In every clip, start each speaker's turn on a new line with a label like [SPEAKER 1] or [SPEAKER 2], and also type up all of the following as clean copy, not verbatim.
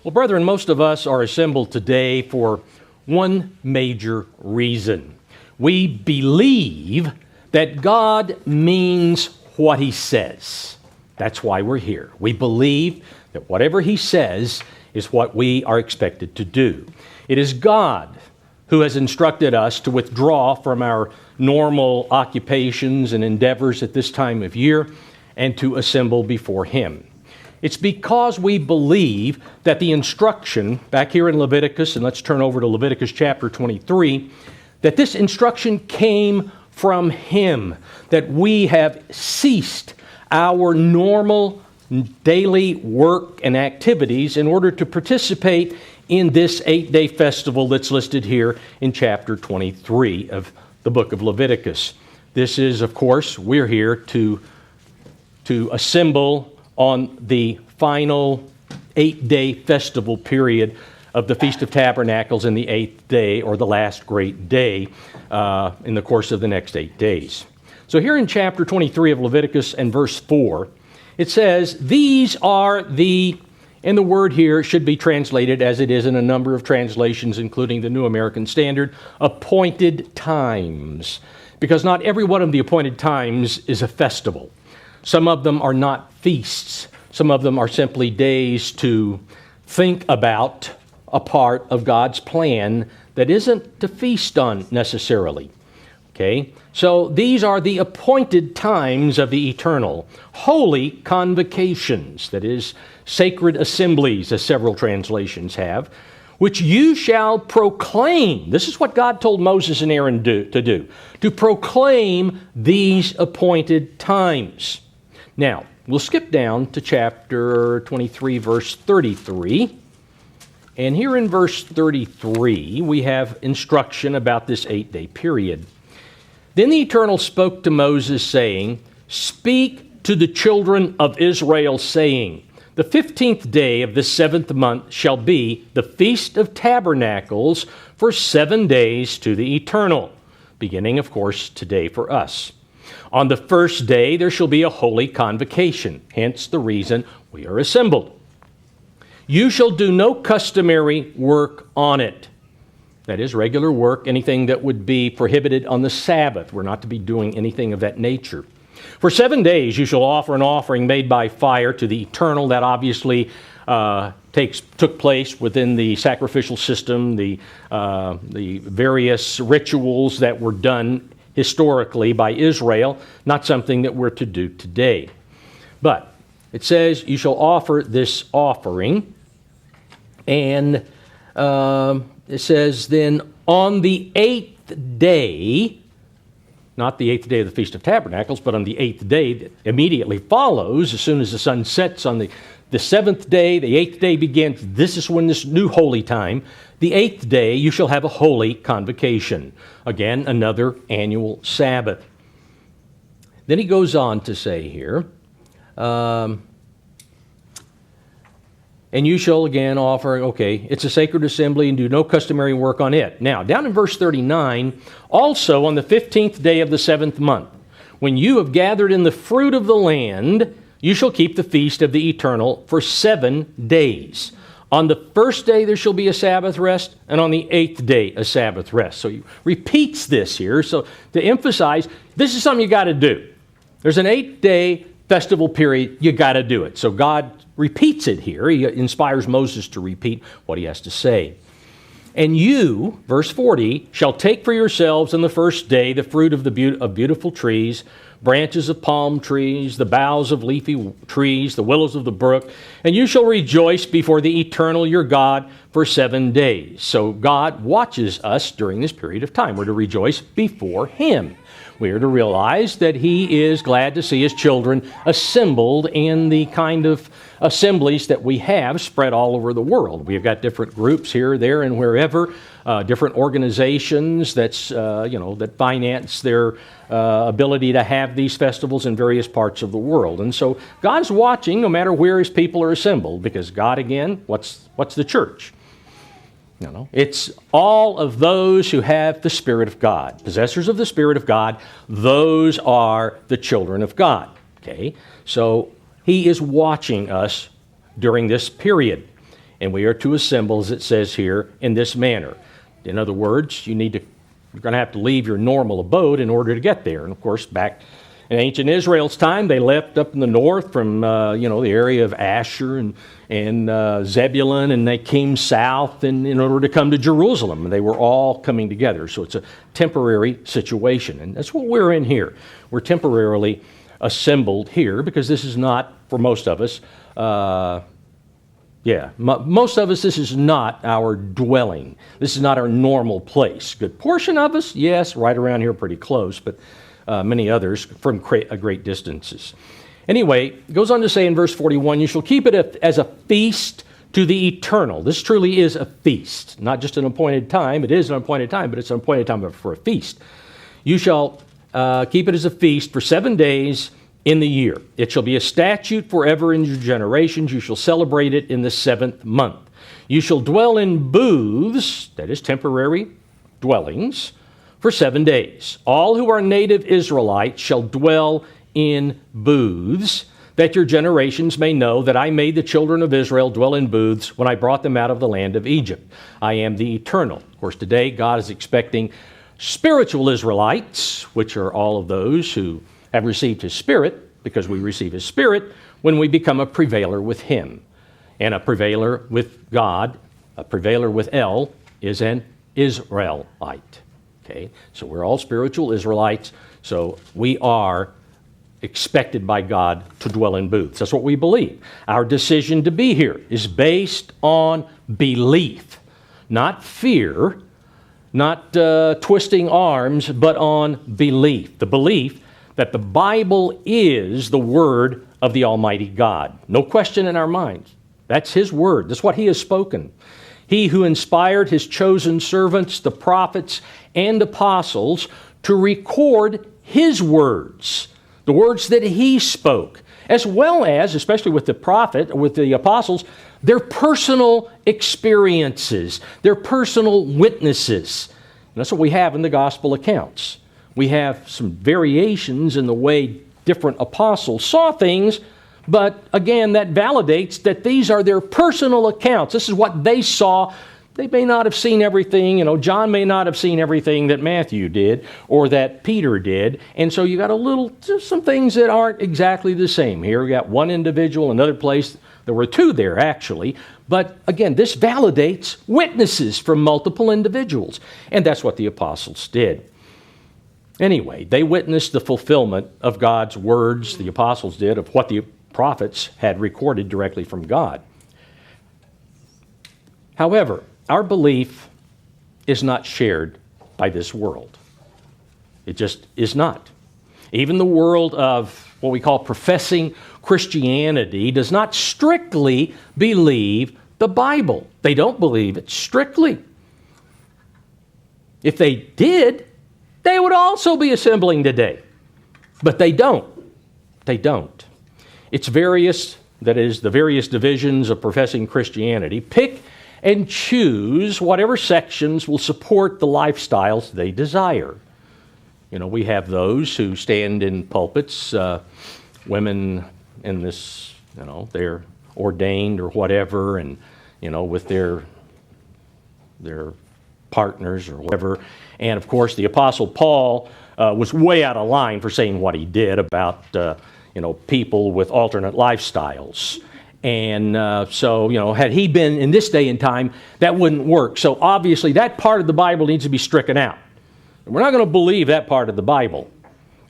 [SPEAKER 1] Well, brethren, most of us are assembled today for one major reason. We believe that God means what He says. That's why we're here. We believe that whatever He says is what we are expected to do. It is God who has instructed us to withdraw from our normal occupations and endeavors at this time of year and to assemble before Him. It's because we believe that the instruction back here in Leviticus, and let's turn over to Leviticus chapter 23, that this instruction came from Him, that we have ceased our normal daily work and activities in order to participate in this 8-day festival that's listed here in chapter 23 of the book of Leviticus. This is, of course, we're here to assemble on the final 8-day festival period of the Feast of Tabernacles in the 8th day, or the last great day, in the course of the next 8 days. So here in chapter 23 of Leviticus and verse 4, it says, "These are the," and the word here should be translated as it is in a number of translations, including the New American Standard, "appointed times," because not every one of the appointed times is a festival. Some of them are not feasts. Some of them are simply days to think about a part of God's plan that isn't to feast on necessarily. Okay? So these are the appointed times of the eternal, holy convocations, that is, sacred assemblies, as several translations have, which you shall proclaim. This is what God told Moses and Aaron to do, to proclaim these appointed times. Now, we'll skip down to chapter 23, verse 33. And here in verse 33, we have instruction about this 8-day period. "Then the Eternal spoke to Moses, saying, Speak to the children of Israel, saying, The 15th day of the 7th month shall be the Feast of Tabernacles for 7 days to the Eternal," beginning, of course, today for us. "On the first day there shall be a holy convocation," hence the reason we are assembled. "You shall do no customary work on it." That is, regular work, anything that would be prohibited on the Sabbath. We're not to be doing anything of that nature. "For 7 days you shall offer an offering made by fire to the Eternal." That obviously took place within the sacrificial system, the various rituals that were done historically by Israel, not something that we're to do today. But it says, you shall offer this offering, and it says then, on the 8th day, not the 8th day of the Feast of Tabernacles, but on the 8th day that immediately follows, as soon as the sun sets on the 7th day, the 8th day begins. This is when this new holy time, the 8th day, you shall have a holy convocation. Again, another annual Sabbath. Then he goes on to say here, and you shall again offer, okay, it's a sacred assembly and do no customary work on it. Now, down in verse 39, also on the 15th day of the 7th month, when you have gathered in the fruit of the land, you shall keep the feast of the Eternal for 7 days. On the first day there shall be a Sabbath rest, and on the 8th day a Sabbath rest. So he repeats this here, so to emphasize, this is something you got to do. There's an 8-day festival period, you got to do it. So God repeats it here. He inspires Moses to repeat what he has to say. "And you," verse 40, "shall take for yourselves on the first day the fruit of beautiful trees, branches of palm trees, the boughs of leafy trees, the willows of the brook, and you shall rejoice before the Eternal your God for 7 days." So God watches us during this period of time. We're to rejoice before Him. We are to realize that He is glad to see His children assembled in the kind of assemblies that we have spread all over the world. We've got different groups here, there, and wherever, different organizations that finance their ability to have these festivals in various parts of the world. And so God's watching no matter where His people are assembled, because God, again, what's the church? It's all of those who have the Spirit of God. Possessors of the Spirit of God, those are the children of God. Okay? So He is watching us during this period. And we are to assemble, as it says here, in this manner. In other words, you're going to have to leave your normal abode in order to get there. And of course, back in ancient Israel's time, they left up in the north from the area of Asher and Zebulun, and they came south in order to come to Jerusalem. And they were all coming together. So it's a temporary situation. And that's what we're in here. We're temporarily assembled here because this is not, for most of us, most of us, this is not our dwelling. This is not our normal place. Good portion of us, yes, right around here pretty close, but many others from great distances. Anyway, it goes on to say in verse 41, you shall keep it as a feast to the eternal. This truly is a feast, not just an appointed time. It is an appointed time, but it's an appointed time for a feast. You shall keep it as a feast for 7 days in the year. It shall be a statute forever in your generations. You shall celebrate it in the 7th month. You shall dwell in booths, that is temporary dwellings, for 7 days. All who are native Israelites shall dwell in booths, that your generations may know that I made the children of Israel dwell in booths when I brought them out of the land of Egypt. I am the eternal. Of course, today God is expecting spiritual Israelites, which are all of those who have received His Spirit, because we receive His Spirit when we become a prevailer with Him. And a prevailer with God, a prevailer with El, is an Israelite. Okay, so we're all spiritual Israelites, so we are expected by God to dwell in booths. That's what we believe. Our decision to be here is based on belief, not fear, not twisting arms, but on belief. The belief that the Bible is the Word of the Almighty God. No question in our minds. That's His Word. That's what He has spoken. He who inspired His chosen servants, the prophets and apostles, to record His words, the words that He spoke, as well as, especially with the prophet, with the apostles, their personal experiences, their personal witnesses. And that's what we have in the gospel accounts. We have some variations in the way different apostles saw things, but again, that validates that these are their personal accounts. This is what they saw. They may not have seen everything. John may not have seen everything that Matthew did or that Peter did. And so you got some things that aren't exactly the same. Here we got one individual, another place. There were two there, actually. But again, this validates witnesses from multiple individuals. And that's what the apostles did. Anyway, they witnessed the fulfillment of God's words, the apostles did, of what the prophets had recorded directly from God. However, our belief is not shared by this world. It just is not. Even the world of what we call professing Christianity does not strictly believe the Bible. They don't believe it strictly. If they did, they would also be assembling today. But they don't. They don't. It's the various divisions of professing Christianity pick and choose whatever sections will support the lifestyles they desire. We have those who stand in pulpits, women in this, they're ordained or whatever, and, with their partners or whatever. And of course, the Apostle Paul was way out of line for saying what he did about, people with alternate lifestyles. And so, had he been in this day and time, that wouldn't work. So obviously, that part of the Bible needs to be stricken out. We're not going to believe that part of the Bible.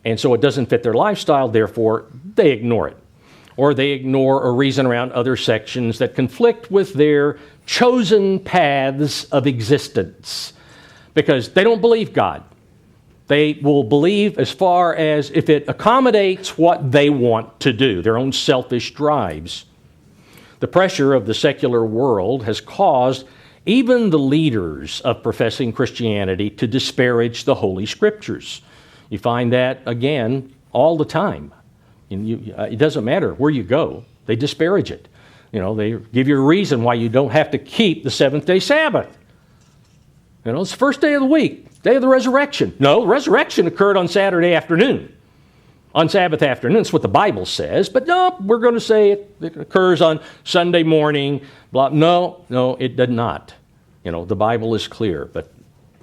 [SPEAKER 1] And so it doesn't fit their lifestyle, therefore, they ignore it. Or they ignore or reason around other sections that conflict with their chosen paths of existence. Because they don't believe God. They will believe as far as if it accommodates what they want to do, their own selfish drives. The pressure of the secular world has caused even the leaders of professing Christianity to disparage the Holy Scriptures. You find that, again, all the time. It doesn't matter where you go. They disparage it. They give you a reason why you don't have to keep the seventh-day Sabbath. It's the first day of the week, day of the resurrection. No, the resurrection occurred on Saturday afternoon. on Sabbath afternoon. That's what the Bible says. But no, we're going to say it occurs on Sunday morning. Blah. No, it did not. The Bible is clear, but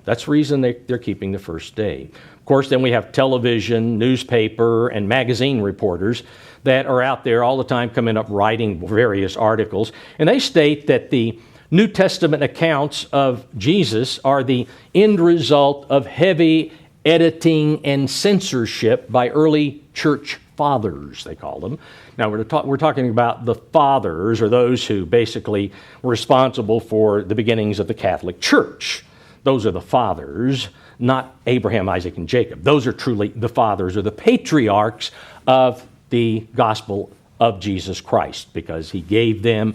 [SPEAKER 1] that's the reason they're keeping the first day. Of course, then we have television, newspaper, and magazine reporters that are out there all the time coming up writing various articles. And they state that the New Testament accounts of Jesus are the end result of heavy editing and censorship by early church fathers, they call them. Now, we're talking about the fathers, or those who basically were responsible for the beginnings of the Catholic Church. Those are the fathers, not Abraham, Isaac, and Jacob. Those are truly the fathers, or the patriarchs of the gospel of Jesus Christ, because he gave them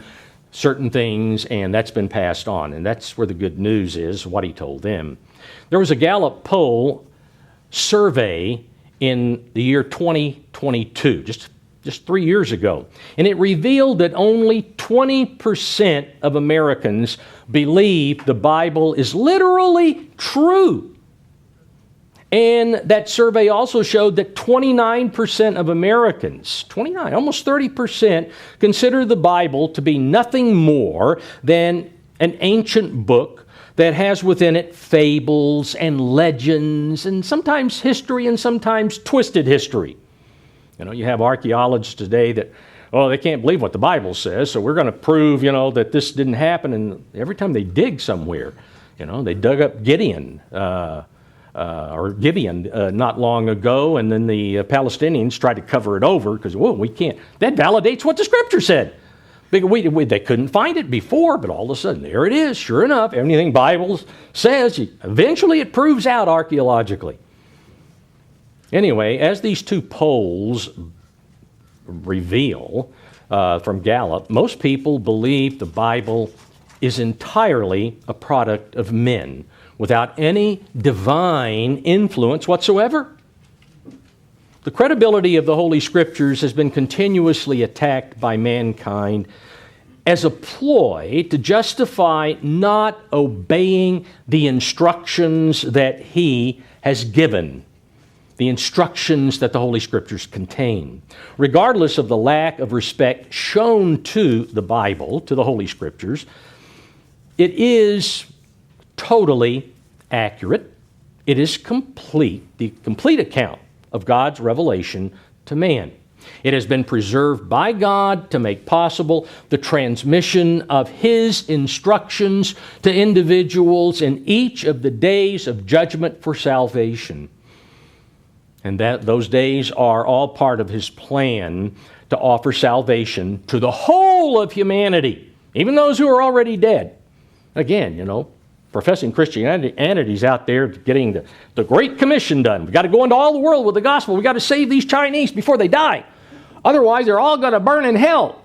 [SPEAKER 1] certain things, and that's been passed on. And that's where the good news is, what he told them. There was a Gallup poll survey in the year 2022, just 3 years ago, and it revealed that only 20% of Americans believe the Bible is literally true. And that survey also showed that 29% of Americans, almost 30%, consider the Bible to be nothing more than an ancient book that has within it fables and legends and sometimes history and sometimes twisted history. You have archaeologists today that, they can't believe what the Bible says, so we're going to prove, that this didn't happen. And every time they dig somewhere, they dug up Gibeon not long ago, and then the Palestinians tried to cover it over because, we can't. That validates what the Scripture said. They couldn't find it before, but all of a sudden, there it is. Sure enough, anything Bible says, eventually it proves out archaeologically. Anyway, as these two polls reveal from Gallup, most people believe the Bible is entirely a product of men without any divine influence whatsoever. The credibility of the Holy Scriptures has been continuously attacked by mankind as a ploy to justify not obeying the instructions that He has given, the instructions that the Holy Scriptures contain. Regardless of the lack of respect shown to the Bible, to the Holy Scriptures, it is totally accurate. It is complete, the complete account of God's revelation to man. It has been preserved by God to make possible the transmission of His instructions to individuals in each of the days of judgment for salvation. And those days are all part of His plan to offer salvation to the whole of humanity, even those who are already dead. Again, professing Christianity's out there getting the Great Commission done. We've got to go into all the world with the gospel. We've got to save these Chinese before they die. Otherwise, they're all going to burn in hell.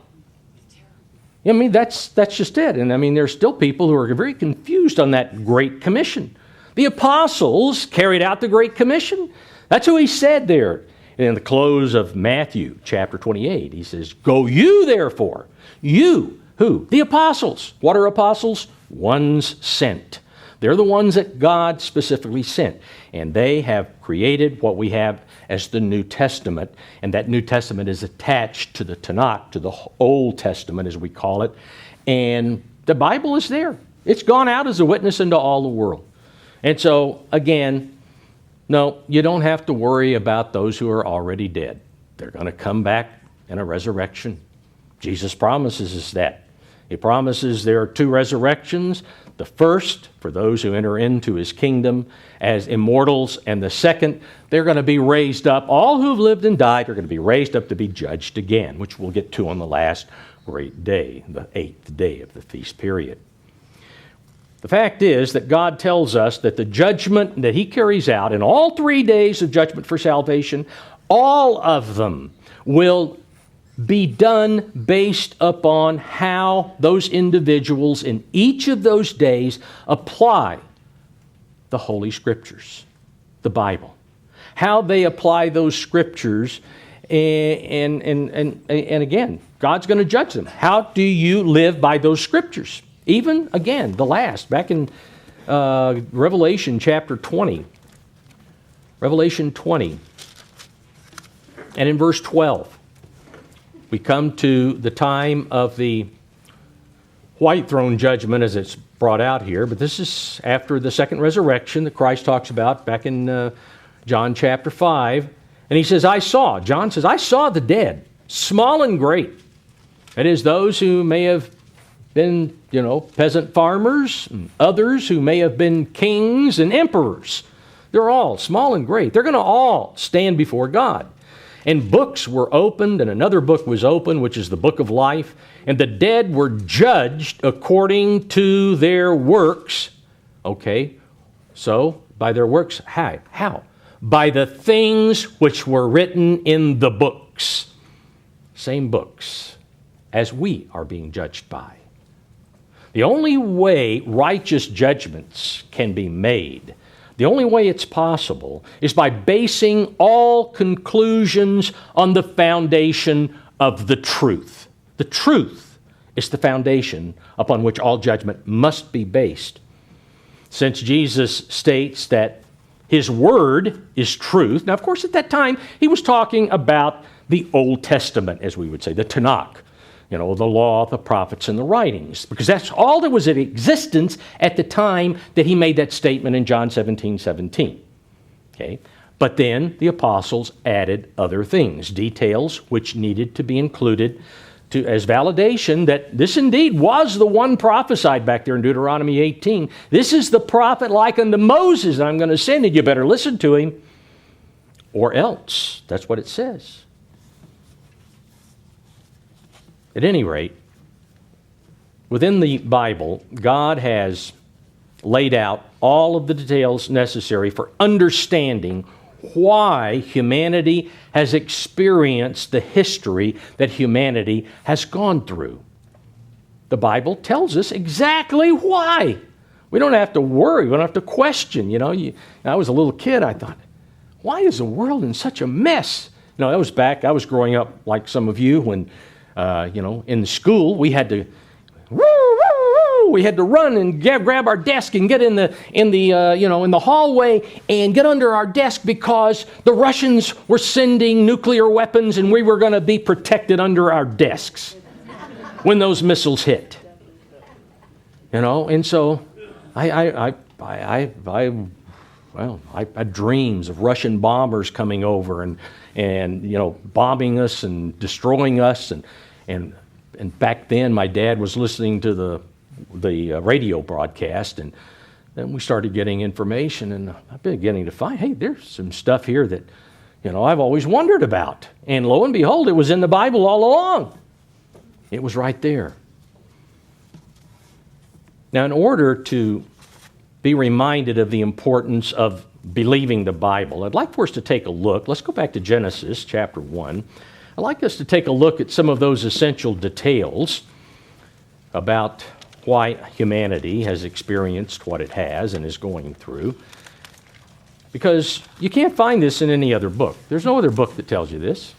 [SPEAKER 1] That's just it. And there's still people who are very confused on that Great Commission. The apostles carried out the Great Commission. That's who He said there. And in the close of Matthew chapter 28, He says, "Go you therefore." You, who? The apostles. What are apostles? Ones sent. They're the ones that God specifically sent. And they have created what we have as the New Testament. And that New Testament is attached to the Tanakh, to the Old Testament as we call it. And the Bible is there. It's gone out as a witness into all the world. And so, again, no, you don't have to worry about those who are already dead. They're going to come back in a resurrection. Jesus promises us that. He promises there are two resurrections. The first, for those who enter into His kingdom as immortals, and the second, they're going to be raised up. All who've lived and died are going to be raised up to be judged again, which we'll get to on the last great day, the 8th day of the feast period. The fact is that God tells us that the judgment that He carries out in all 3 days of judgment for salvation, all of them will be done based upon how those individuals in each of those days apply the Holy Scriptures, the Bible. How they apply those Scriptures, and again, God's going to judge them. How do you live by those Scriptures? Even, again, the last, back in Revelation chapter 20. Revelation 20. And in verse 12, we come to the time of the white throne judgment as it's brought out here, but this is after the second resurrection that Christ talks about back in John chapter 5. And he says, John says, I saw the dead, small and great. That is, those who may have been, peasant farmers, and others who may have been kings and emperors. They're all small and great. They're going to all stand before God. And books were opened, and another book was opened, which is the book of life. And the dead were judged according to their works. Okay, so by their works, how? By the things which were written in the books. Same books as we are being judged by. The only way righteous judgments can be made, the only way it's possible, is by basing all conclusions on the foundation of the truth. The truth is the foundation upon which all judgment must be based. Since Jesus states that His Word is truth, now of course at that time He was talking about the Old Testament, as we would say, the Tanakh. The law, the prophets, and the writings. Because that's all that was in existence at the time that he made that statement in John 17:17. Okay? But then the apostles added other things, details which needed to be included as validation that this indeed was the one prophesied back there in Deuteronomy 18. This is the prophet like unto Moses that I'm going to send, and you better listen to him, or else. That's what it says. At any rate, within the Bible, God has laid out all of the details necessary for understanding why humanity has experienced the history that humanity has gone through. The Bible tells us exactly why. We don't have to worry. We don't have to question. I was a little kid. I thought, why is the world in such a mess? That was back, I was growing up like some of you when in school, we had to run and grab our desk and get in the hallway and get under our desk because the Russians were sending nuclear weapons and we were going to be protected under our desks when those missiles hit. And so I had dreams of Russian bombers coming over and bombing us and destroying us, and back then my dad was listening to the radio broadcast, and then we started getting information, and I've been beginning to find, hey, there's some stuff here that I've always wondered about, and lo and behold, it was in the Bible all along. It was right there. Now, in order to be reminded of the importance of believing the Bible, I'd like for us to take a look. Let's go back to Genesis chapter 1. I'd like us to take a look at some of those essential details about why humanity has experienced what it has and is going through. Because you can't find this in any other book. There's no other book that tells you this.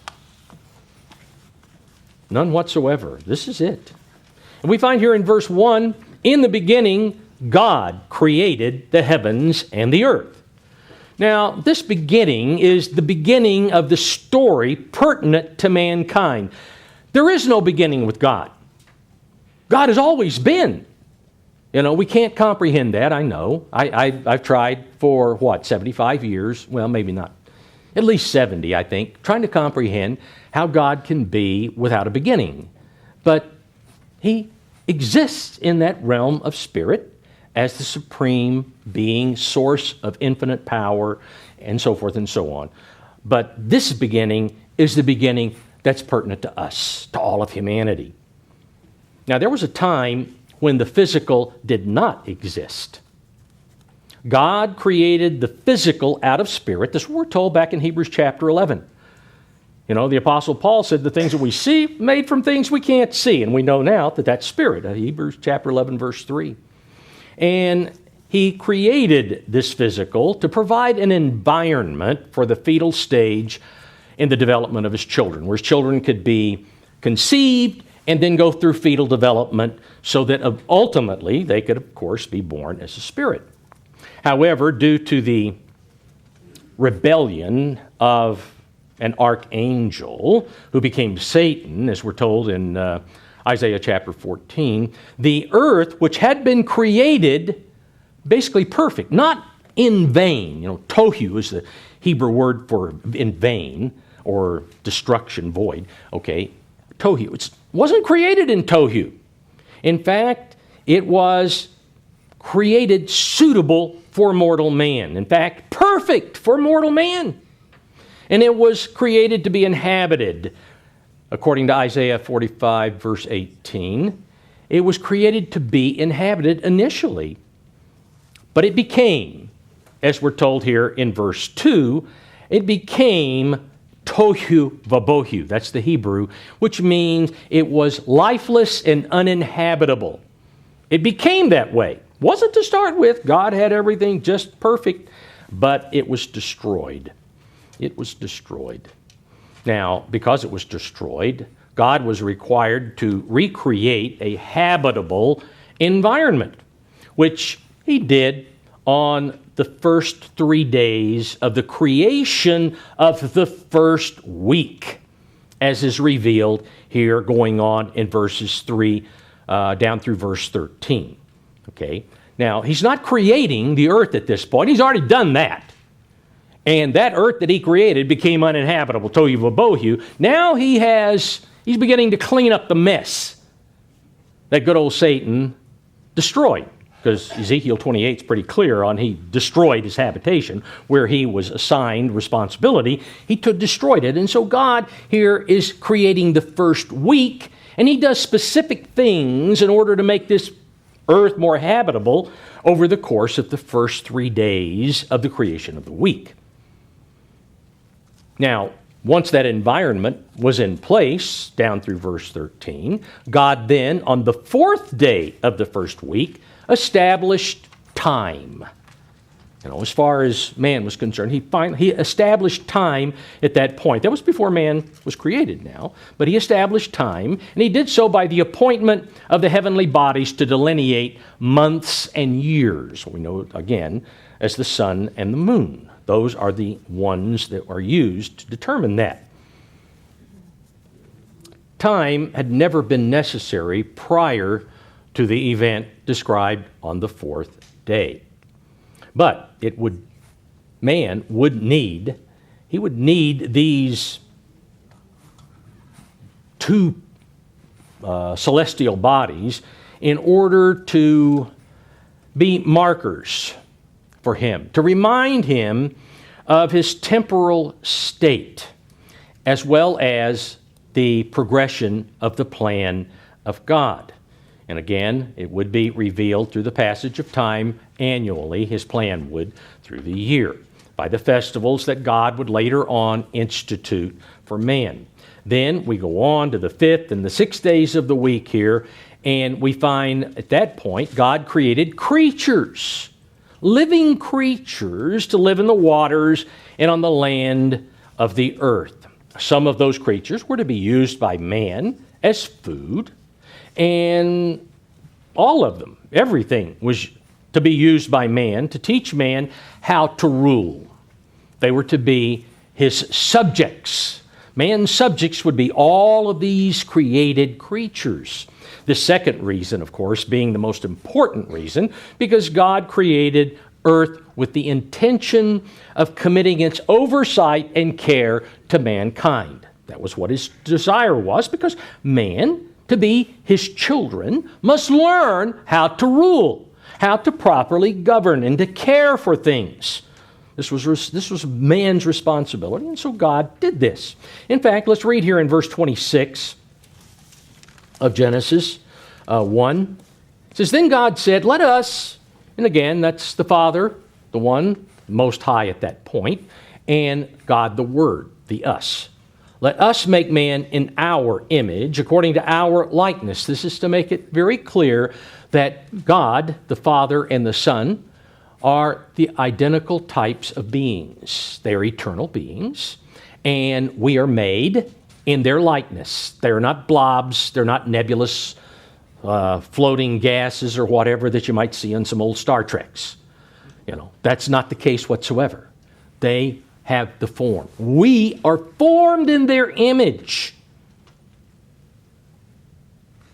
[SPEAKER 1] None whatsoever. This is it. And we find here in verse 1, in the beginning, God created the heavens and the earth. Now, this beginning is the beginning of the story pertinent to mankind. There is no beginning with God. God has always been. We can't comprehend that, I know. I've tried for, 75 years? Well, maybe not. At least 70, I think, trying to comprehend how God can be without a beginning. But He exists in that realm of spirit as the supreme being, source of infinite power, and so forth and so on. But this beginning is the beginning that's pertinent to us, to all of humanity. Now, there was a time when the physical did not exist. God created the physical out of spirit. This we're told back in Hebrews chapter 11. The Apostle Paul said the things that we see made from things we can't see. And we know now that that's spirit. Hebrews chapter 11, verse 3. And He created this physical to provide an environment for the fetal stage in the development of His children, where His children could be conceived and then go through fetal development so that ultimately they could, of course, be born as a spirit. However, due to the rebellion of an archangel who became Satan, as we're told in Isaiah chapter 14, the earth, which had been created basically perfect, not in vain. Tohu is the Hebrew word for in vain or destruction, void. Okay, tohu. It wasn't created in tohu. In fact, it was created suitable for mortal man. In fact, perfect for mortal man. And it was created to be inhabited. According to Isaiah 45, verse 18, it was created to be inhabited initially. But it became, as we're told here in verse 2, it became tohu vabohu. That's the Hebrew, which means it was lifeless and uninhabitable. It became that way. Wasn't to start with. God had everything just perfect, but it was destroyed. It was destroyed. Now, because it was destroyed, God was required to recreate a habitable environment, which He did on the first 3 days of the creation of the first week, as is revealed here going on in verses 3 down through verse 13. Okay? Now, He's not creating the earth at this point. He's already done that. And that earth that He created became uninhabitable, tohu vabohu. Now He's beginning to clean up the mess that good old Satan destroyed. Because Ezekiel 28 is pretty clear on He destroyed his habitation where he was assigned responsibility. He destroyed it. And so God here is creating the first week, and He does specific things in order to make this earth more habitable over the course of the first 3 days of the creation of the week. Now, once that environment was in place, down through verse 13, God then, on the 4th day of the first week, established time. As far as man was concerned, he established time at that point. That was before man was created now, but He established time, and He did so by the appointment of the heavenly bodies to delineate months and years. We know, again, as the sun and the moon. Those are the ones that are used to determine that. Time had never been necessary prior to the event described on the 4th day. But man would need these two celestial bodies in order to be markers for him, to remind him of his temporal state, as well as the progression of the plan of God. And again, it would be revealed through the passage of time annually, His plan would, through the year, by the festivals that God would later on institute for man. Then we go on to the 5th and the 6th days of the week here, and we find at that point God created creatures, living creatures to live in the waters and on the land of the earth. Some of those creatures were to be used by man as food, and all of them, everything was to be used by man to teach man how to rule. They were to be his subjects. Man's subjects would be all of these created creatures. The second reason, of course, being the most important reason, because God created earth with the intention of committing its oversight and care to mankind. That was what His desire was, because man, to be His children, must learn how to rule, how to properly govern and to care for things. This was man's responsibility, and so God did this. In fact, let's read here in verse 26 of Genesis 1. It says, "Then God said, let us," and again, that's the Father, the One, Most High at that point, and God the Word, the us. "Let us make man in our image, according to our likeness." This is to make it very clear that God, the Father, and the Son are the identical types of beings. They are eternal beings, and we are made in their likeness. They're not blobs. They're not nebulous floating gases or whatever that you might see in some old Star Treks. That's not the case whatsoever. They have the form. We are formed in their image.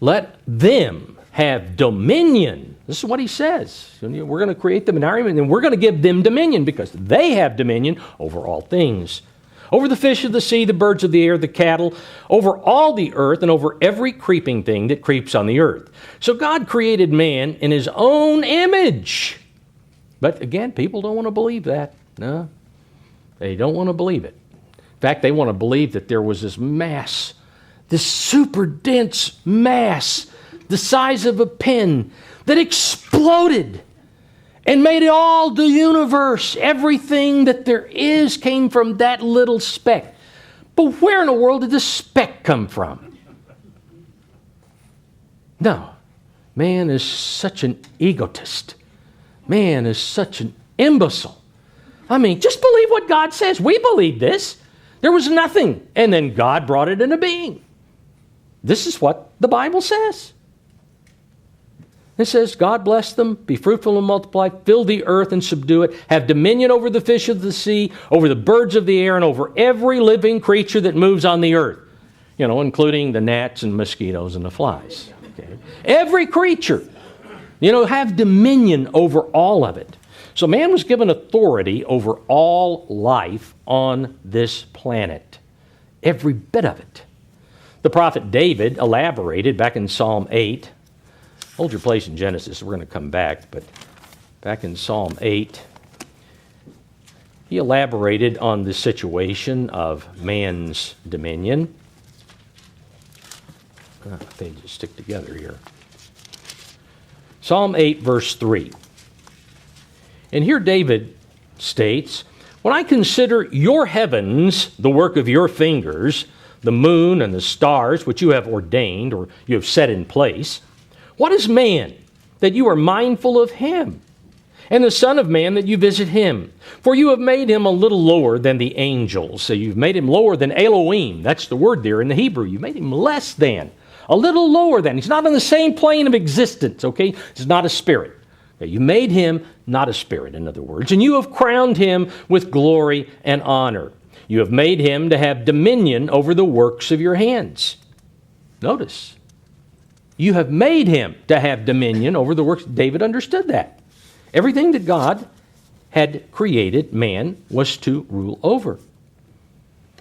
[SPEAKER 1] Let them have dominion. This is what he says. We're going to create them in our image, and we're going to give them dominion because they have dominion over all things. Over the fish of the sea, the birds of the air, the cattle, over all the earth, and over every creeping thing that creeps on the earth. So God created man in his own image. But again, people don't want to believe that. No, they don't want to believe it. In fact, they want to believe that there was this mass, this super dense mass, the size of a pin, that exploded and made it all the universe. Everything that there is came from that little speck. But where in the world did this speck come from? No. Man is such an egotist. Man is such an imbecile. I mean, just believe what God says. We believe this. There was nothing, and then God brought it into being. This is what the Bible says. It says, God bless them, be fruitful and multiply, fill the earth and subdue it, have dominion over the fish of the sea, over the birds of the air, and over every living creature that moves on the earth. Including the gnats and mosquitoes and the flies. Okay? Every creature. Have dominion over all of it. So man was given authority over all life on this planet. Every bit of it. The prophet David elaborated back in Psalm 8. Hold your place in Genesis. We're going to come back, but back in Psalm 8, he elaborated on the situation of man's dominion. They just stick together here. Psalm 8, verse 3. And here David states, when I consider your heavens, the work of your fingers, the moon and the stars, which you have ordained or you have set in place, what is man, that you are mindful of him? And the Son of Man, that you visit him? For you have made him a little lower than the angels. So you've made him lower than Elohim. That's the word there in the Hebrew. You made him less than. A little lower than. He's not on the same plane of existence, okay? He's not a spirit. Okay, you made him not a spirit, in other words. And you have crowned him with glory and honor. You have made him to have dominion over the works of your hands. Notice. You have made him to have dominion over the works. David understood that. Everything that God had created, man was to rule over.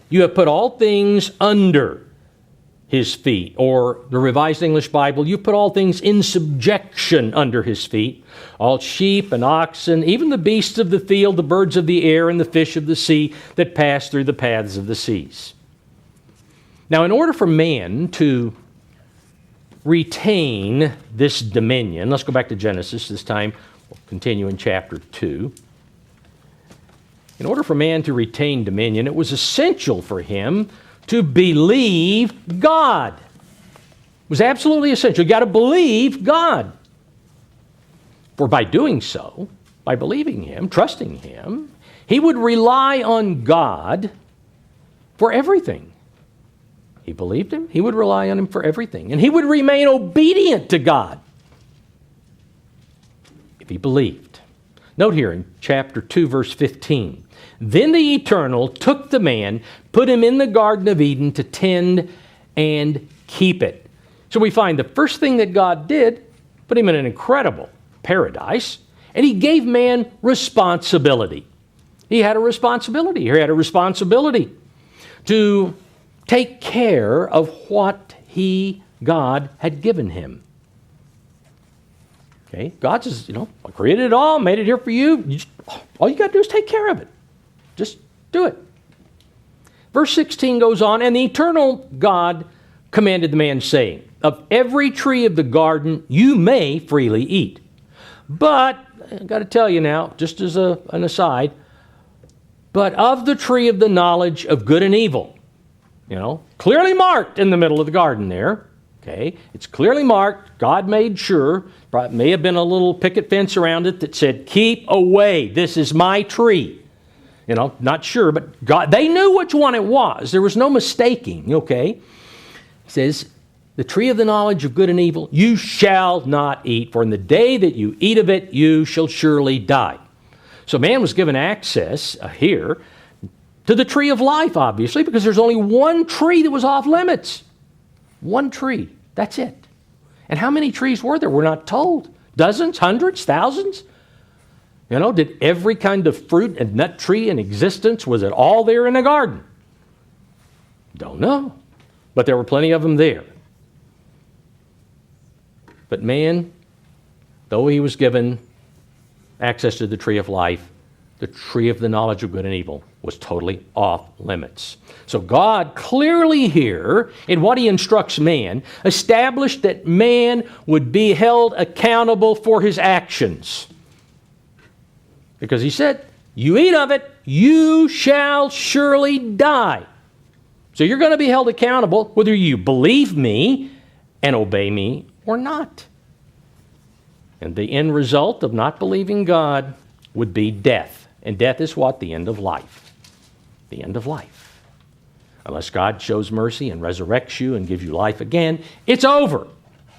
[SPEAKER 1] You have put all things under his feet. Or the Revised English Bible, you put all things in subjection under his feet. All sheep and oxen, even the beasts of the field, the birds of the air, and the fish of the sea that pass through the paths of the seas. Now, in order for man to retain this dominion, let's go back to Genesis this time. We'll continue in chapter 2. In order for man to retain dominion, it was essential for him to believe God. It was absolutely essential. You've got to believe God. For by doing so, by believing him, trusting him, he would rely on God for everything. He believed him, he would rely on him for everything. And he would remain obedient to God if he believed. Note here in chapter 2, verse 15. Then the Eternal took the man, put him in the Garden of Eden to tend and keep it. So we find the first thing that God did, put him in an incredible paradise, and he gave man responsibility. He had a responsibility. He had a responsibility to take care of what God had given him. Okay, God says, I created it all, made it here for you. All you got to do is take care of it. Just do it. Verse 16 goes on, and the eternal God commanded the man, saying, of every tree of the garden you may freely eat. But, I've got to tell you now, just as an aside, but of the tree of the knowledge of good and evil, clearly marked in the middle of the garden there. Okay, it's clearly marked. God made sure. May have been a little picket fence around it that said, keep away. This is my tree. Not sure, but God, they knew which one it was. There was no mistaking, okay? He says, the tree of the knowledge of good and evil, you shall not eat, for in the day that you eat of it, you shall surely die. So man was given access here to the tree of life, obviously, because there's only one tree that was off limits. One tree. That's it. And how many trees were there? We're not told. Dozens, hundreds, thousands? Did every kind of fruit and nut tree in existence, was it all there in the garden? Don't know. But there were plenty of them there. But man, though he was given access to the tree of life, the tree of the knowledge of good and evil was totally off limits. So God clearly here, in what he instructs man, established that man would be held accountable for his actions. Because he said, you eat of it, you shall surely die. So you're going to be held accountable whether you believe me and obey me or not. And the end result of not believing God would be death. And death is what? The end of life. The end of life. Unless God shows mercy and resurrects you and gives you life again, it's over.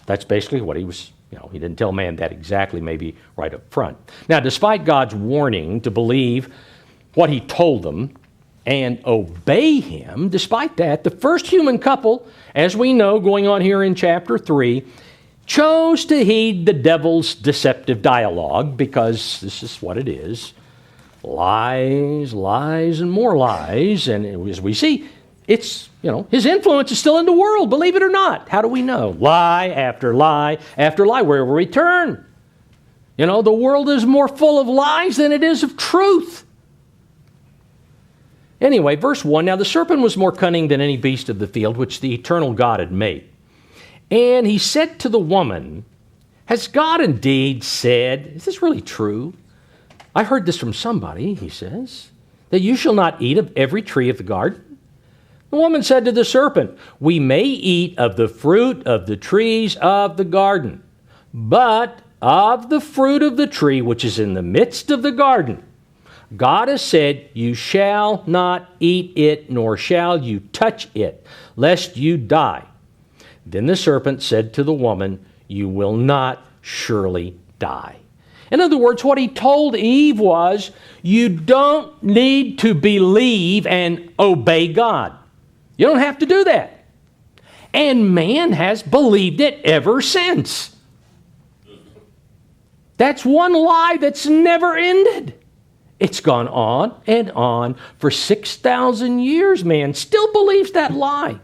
[SPEAKER 1] That's basically what he was, he didn't tell man that exactly, maybe right up front. Now, despite God's warning to believe what he told them and obey him, despite that, the first human couple, as we know, going on here in chapter 3, chose to heed the devil's deceptive dialogue, because this is what it is. Lies, lies, and more lies. And as we see, it's, his influence is still in the world, believe it or not. How do we know? Lie after lie after lie. Where will we turn? The world is more full of lies than it is of truth. Anyway, verse 1, now the serpent was more cunning than any beast of the field which the eternal God had made. And he said to the woman, has God indeed said, is this really true? I heard this from somebody, he says, that you shall not eat of every tree of the garden. The woman said to the serpent, we may eat of the fruit of the trees of the garden, but of the fruit of the tree which is in the midst of the garden, God has said, you shall not eat it, nor shall you touch it, lest you die. Then the serpent said to the woman, you will not surely die. In other words, what he told Eve was, you don't need to believe and obey God. You don't have to do that. And man has believed it ever since. That's one lie that's never ended. It's gone on and on for 6,000 years, man still believes that lie.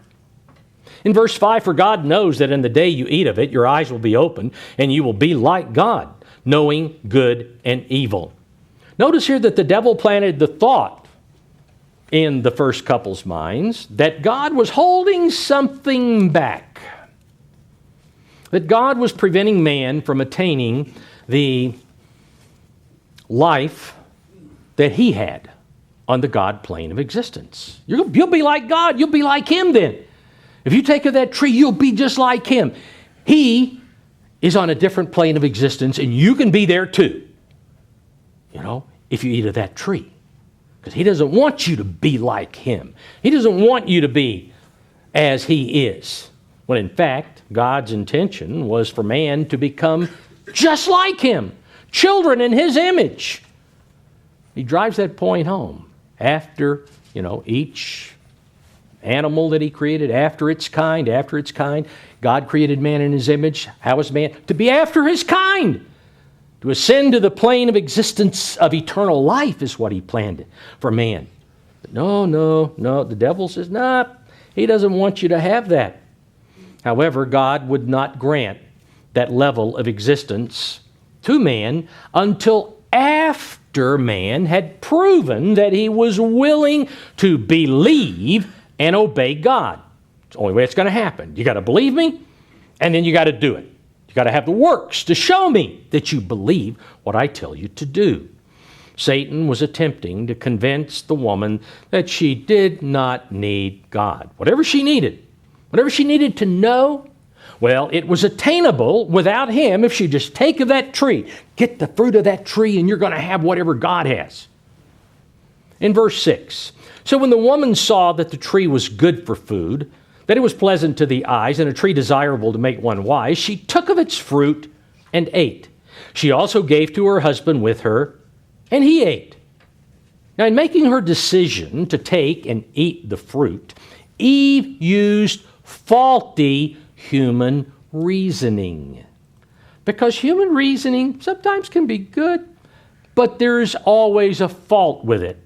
[SPEAKER 1] In verse 5, for God knows that in the day you eat of it, your eyes will be opened, and you will be like God, knowing good and evil. Notice here that the devil planted the thought in the first couple's minds that God was holding something back, that God was preventing man from attaining the life that he had on the God plane of existence. You'll be like God. You'll be like him then. If you take of that tree, you'll be just like him. He is on a different plane of existence, and you can be there too, if you eat of that tree. Because he doesn't want you to be like him. He doesn't want you to be as he is. When in fact, God's intention was for man to become just like him, children in his image. He drives that point home after, each animal that he created, after its kind. God created man in his image. How is man? To be after his kind. To ascend to the plane of existence of eternal life is what he planned for man. But no. The devil says, nah, he doesn't want you to have that. However, God would not grant that level of existence to man until after man had proven that he was willing to believe and obey God. It's the only way it's going to happen. You got to believe me, and then you got to do it. You got to have the works to show me that you believe what I tell you to do. Satan was attempting to convince the woman that she did not need God. Whatever she needed to know, well, it was attainable without him if she just take of that tree, get the fruit of that tree, and you're going to have whatever God has. In verse 6, so when the woman saw that the tree was good for food, that it was pleasant to the eyes, and a tree desirable to make one wise, she took of its fruit and ate. She also gave to her husband with her, and he ate. Now, in making her decision to take and eat the fruit, Eve used faulty human reasoning. Because human reasoning sometimes can be good, but there's always a fault with it.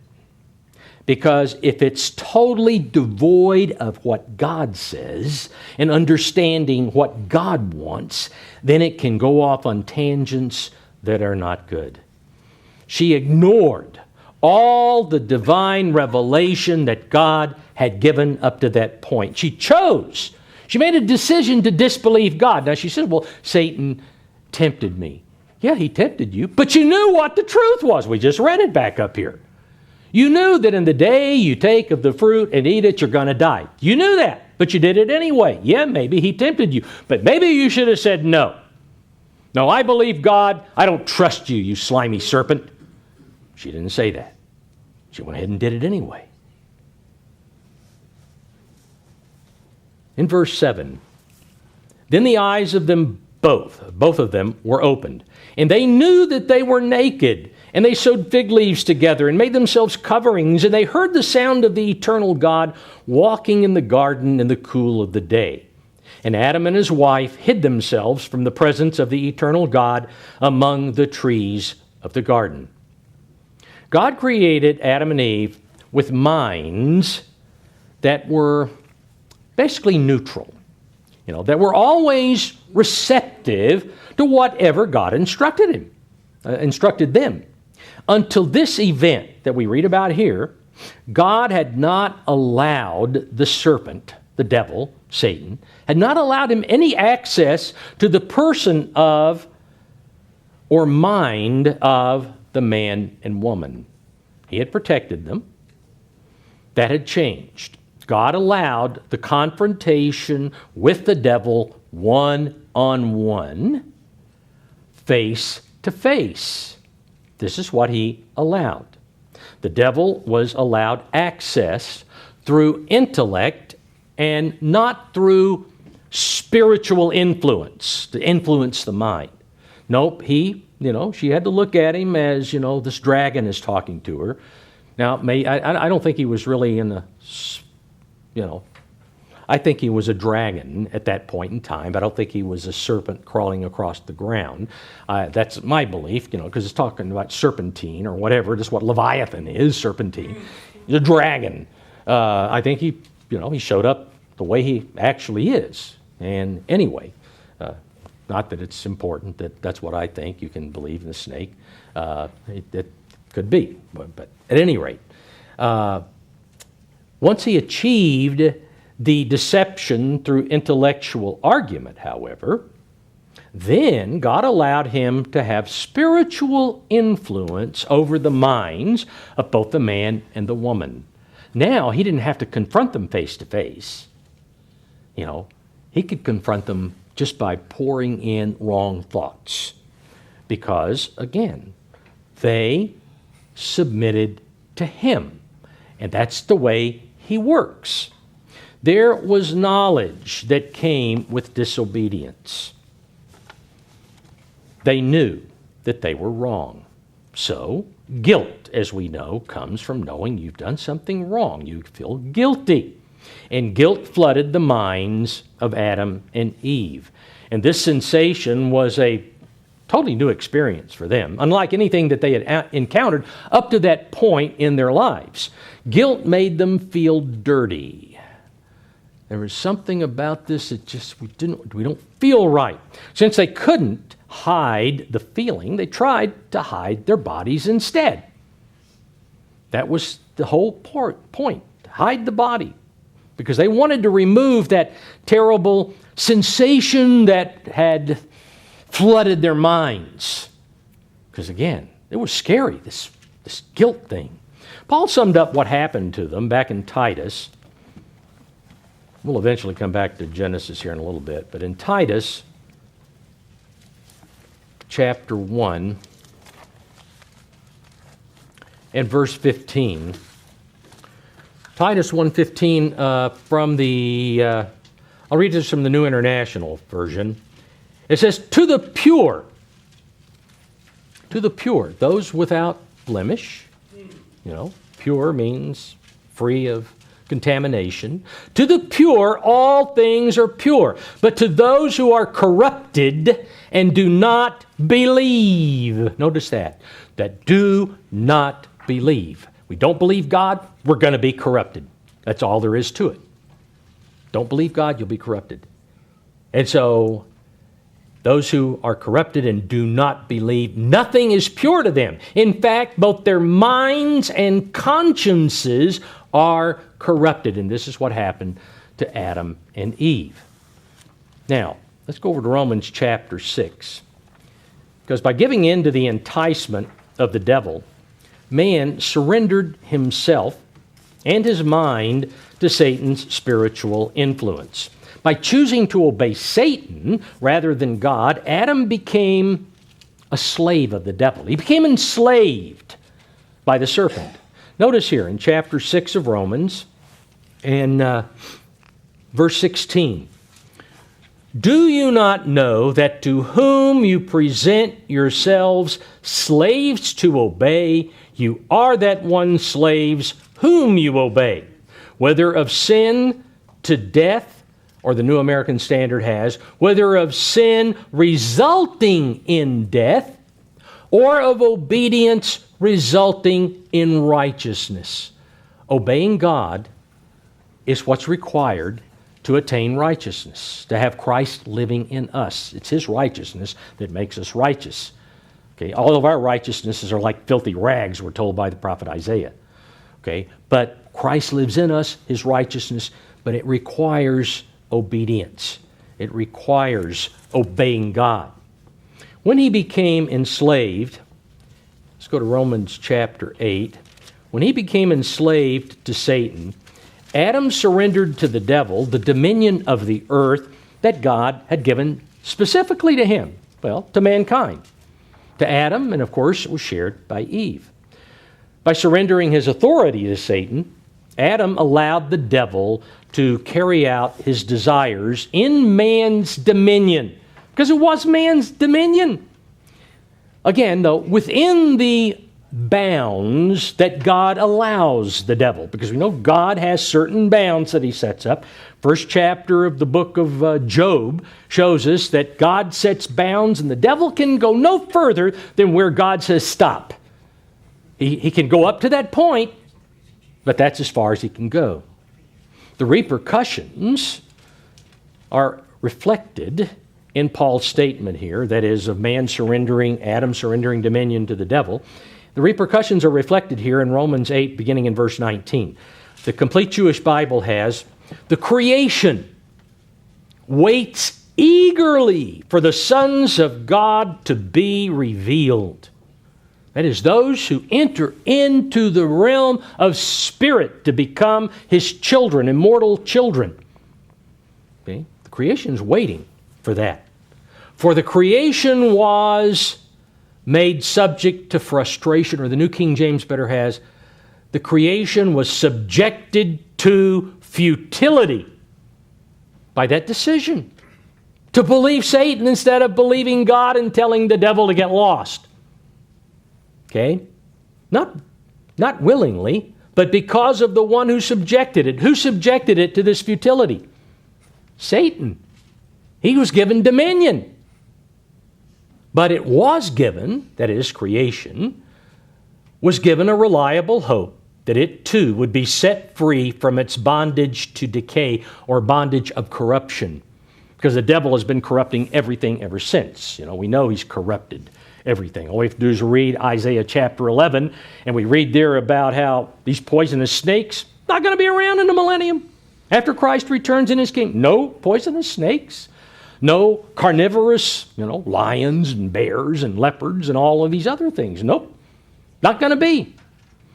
[SPEAKER 1] Because if it's totally devoid of what God says and understanding what God wants, then it can go off on tangents that are not good. She ignored all the divine revelation that God had given up to that point. She made a decision to disbelieve God. Now she said, well, Satan tempted me. Yeah, he tempted you, but you knew what the truth was. We just read it back up here. You knew that in the day you take of the fruit and eat it, you're going to die. You knew that, but you did it anyway. Yeah, maybe he tempted you, but maybe you should have said no. No, I believe God. I don't trust you, you slimy serpent. She didn't say that. She went ahead and did it anyway. In verse 7, then the eyes of them both of them were opened, and they knew that they were naked, and they sewed fig leaves together and made themselves coverings, and they heard the sound of the eternal God walking in the garden in the cool of the day. And Adam and his wife hid themselves from the presence of the eternal God among the trees of the garden. God created Adam and Eve with minds that were basically neutral, that were always receptive to whatever God instructed them. Until this event that we read about here, God had not allowed the serpent, the devil, Satan, had not allowed him any access to the person of or mind of the man and woman. He had protected them. That had changed. God allowed the confrontation with the devil one-on-one, face to face. This is what he allowed. The devil was allowed access through intellect and not through spiritual influence, to influence the mind. Nope, she had to look at him as, this dragon is talking to her. Now, I don't think he was really I think he was a dragon at that point in time, but I don't think he was a serpent crawling across the ground. That's my belief, because it's talking about serpentine or whatever. That's what Leviathan is, serpentine. He's a dragon. I think he showed up the way he actually is. And anyway, not that it's important that's what I think. You can believe in a snake. It could be. But at any rate, once he achieved the deception through intellectual argument, however, then God allowed him to have spiritual influence over the minds of both the man and the woman. Now, he didn't have to confront them face to face. He could confront them just by pouring in wrong thoughts. Because, again, they submitted to him. And that's the way he works. There was knowledge that came with disobedience. They knew that they were wrong. So, guilt, as we know, comes from knowing you've done something wrong. You feel guilty. And guilt flooded the minds of Adam and Eve. And this sensation was a totally new experience for them, unlike anything that they had encountered up to that point in their lives. Guilt made them feel dirty. There was something about this that just we don't feel right. Since they couldn't hide the feeling, they tried to hide their bodies instead. That was the whole point, hide the body. Because they wanted to remove that terrible sensation that had flooded their minds. Because again, it was scary, this guilt thing. Paul summed up what happened to them back in Titus. We'll eventually come back to Genesis here in a little bit, but in Titus chapter 1 and verse 15, Titus 1:15 from the, I'll read this from the New International Version. It says, to the pure, those without blemish, Pure means free of contamination. To the pure, all things are pure. But to those who are corrupted and do not believe, notice that do not believe. We don't believe God, we're going to be corrupted. That's all there is to it. Don't believe God, you'll be corrupted. And so, those who are corrupted and do not believe, nothing is pure to them. In fact, both their minds and consciences are corrupted. And this is what happened to Adam and Eve. Now, let's go over to Romans chapter 6. Because by giving in to the enticement of the devil, man surrendered himself and his mind to Satan's spiritual influence. By choosing to obey Satan rather than God, Adam became a slave of the devil. He became enslaved by the serpent. Notice here in chapter 6 of Romans and verse 16. Do you not know that to whom you present yourselves slaves to obey, you are that one slaves whom you obey, whether of sin to death, or the New American Standard has, whether of sin resulting in death, or of obedience resulting in righteousness. Obeying God is what's required to attain righteousness, to have Christ living in us. It's His righteousness that makes us righteous. Okay, all of our righteousnesses are like filthy rags, we're told by the prophet Isaiah. Okay, but Christ lives in us, His righteousness, but it requires obedience. It requires obeying God. When he became enslaved, let's go to Romans chapter 8. When he became enslaved to Satan, Adam surrendered to the devil the dominion of the earth that God had given specifically to him, to mankind. To Adam, and of course it was shared by Eve. By surrendering his authority to Satan, Adam allowed the devil to carry out his desires in man's dominion, because it was man's dominion. Again, though, within the bounds that God allows the devil, because we know God has certain bounds that He sets up. First chapter of the book of Job shows us that God sets bounds, and the devil can go no further than where God says stop. He can go up to that point, but that's as far as he can go. The repercussions are reflected in Paul's statement here, that is, of Adam surrendering dominion to the devil. The repercussions are reflected here in Romans 8, beginning in verse 19. The Complete Jewish Bible has, the creation waits eagerly for the sons of God to be revealed. That is, those who enter into the realm of spirit to become His children, immortal children. Okay? The creation is waiting for that. For the creation was made subject to frustration, or the New King James better has, the creation was subjected to futility by that decision to believe Satan instead of believing God and telling the devil to get lost. Okay? Not willingly, but because of the one who subjected it. Who subjected it to this futility? Satan. He was given dominion. But it was given, that is, creation, was given a reliable hope that it too would be set free from its bondage to decay or bondage of corruption. Because the devil has been corrupting everything ever since. We know he's corrupted everything. All we have to do is read Isaiah chapter 11, and we read there about how these poisonous snakes not going to be around in the millennium. After Christ returns in His kingdom, no poisonous snakes, no carnivorous, lions and bears and leopards and all of these other things. Nope, not going to be.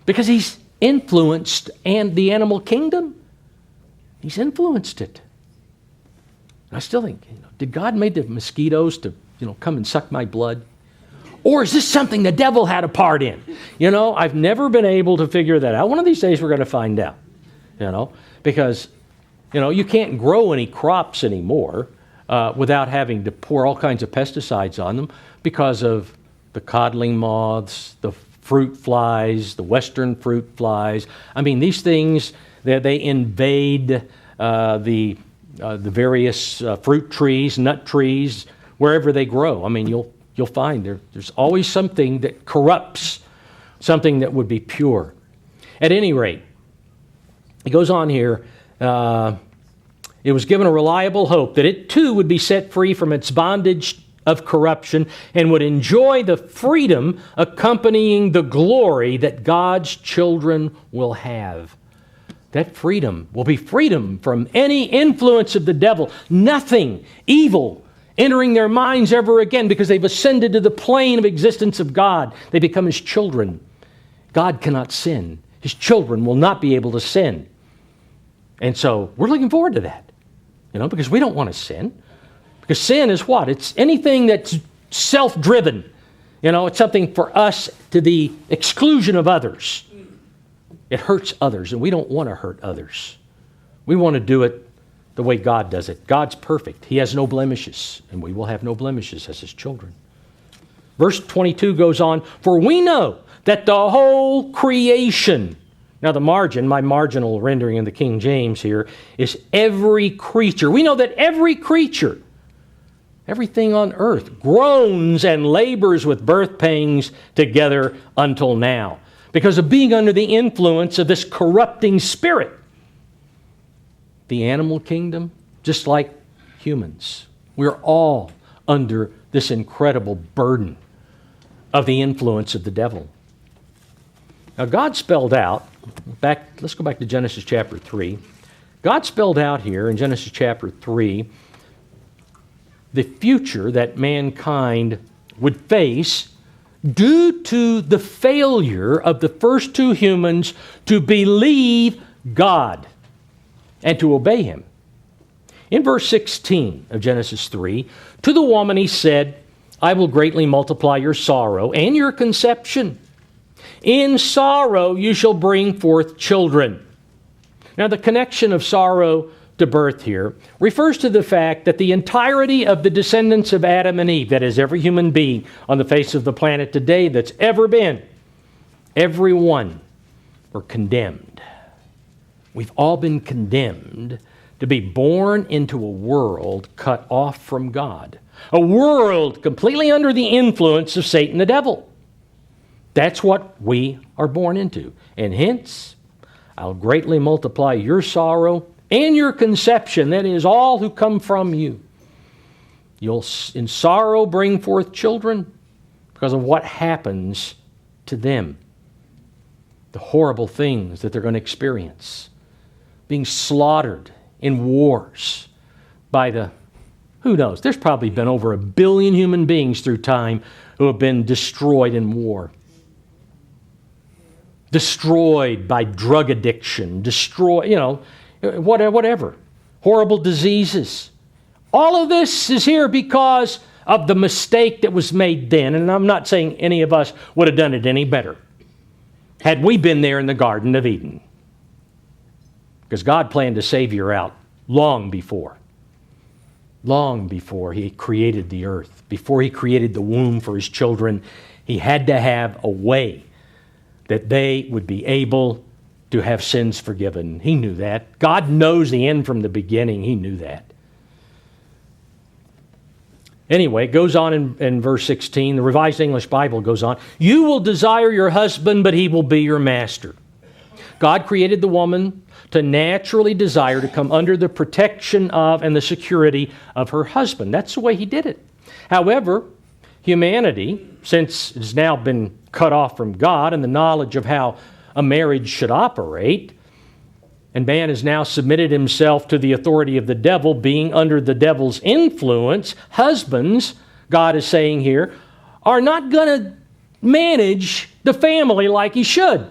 [SPEAKER 1] Because He's influenced and the animal kingdom. He's influenced it. I still think, did God make the mosquitoes to, come and suck my blood? Or is this something the devil had a part in? I've never been able to figure that out. One of these days we're going to find out, because, you can't grow any crops anymore without having to pour all kinds of pesticides on them because of the codling moths, the fruit flies, the western fruit flies. I mean, these things, they invade the various fruit trees, nut trees, wherever they grow. I mean, you'll find there's always something that corrupts something that would be pure. At any rate, it goes on here, it was given a reliable hope that it too would be set free from its bondage of corruption and would enjoy the freedom accompanying the glory that God's children will have. That freedom will be freedom from any influence of the devil. Nothing evil entering their minds ever again, because they've ascended to the plane of existence of God. They become His children. God cannot sin. His children will not be able to sin. And so we're looking forward to that, because we don't want to sin. Because sin is what? It's anything that's self-driven. It's something for us to the exclusion of others. It hurts others, and we don't want to hurt others. We want to do it the way God does it. God's perfect. He has no blemishes, and we will have no blemishes as His children. Verse 22 goes on, "For we know that the whole creation," now the margin, my marginal rendering in the King James here, is every creature. We know that every creature, everything on earth, groans and labors with birth pangs together until now, because of being under the influence of this corrupting spirit. The animal kingdom, just like humans, we're all under this incredible burden of the influence of the devil. Now God spelled out, let's go back to Genesis chapter 3. God spelled out here in Genesis chapter 3 the future that mankind would face due to the failure of the first two humans to believe God and to obey Him. In verse 16 of Genesis 3, "To the woman He said, I will greatly multiply your sorrow and your conception. In sorrow you shall bring forth children." Now the connection of sorrow to birth here refers to the fact that the entirety of the descendants of Adam and Eve, that is, every human being on the face of the planet today that's ever been, every one were condemned. We've all been condemned to be born into a world cut off from God, a world completely under the influence of Satan the devil. That's what we are born into. And hence, I'll greatly multiply your sorrow and your conception, that is, all who come from you. You'll in sorrow bring forth children because of what happens to them. The horrible things that they're going to experience. Being slaughtered in wars by who knows? There's probably been over 1 billion human beings through time who have been destroyed in war. Destroyed by drug addiction, whatever. Horrible diseases. All of this is here because of the mistake that was made then. And I'm not saying any of us would have done it any better had we been there in the Garden of Eden. Because God planned a Savior out long before. Long before He created the earth. Before He created the womb for His children, He had to have a way that they would be able to have sins forgiven. He knew that. God knows the end from the beginning. He knew that. Anyway, it goes on in verse 16. The Revised English Bible goes on. "You will desire your husband, but he will be your master." God created the woman to naturally desire to come under the protection of and the security of her husband. That's the way He did it. However, humanity, since it has now been cut off from God and the knowledge of how a marriage should operate, and man has now submitted himself to the authority of the devil, being under the devil's influence, husbands, God is saying here, are not going to manage the family like he should.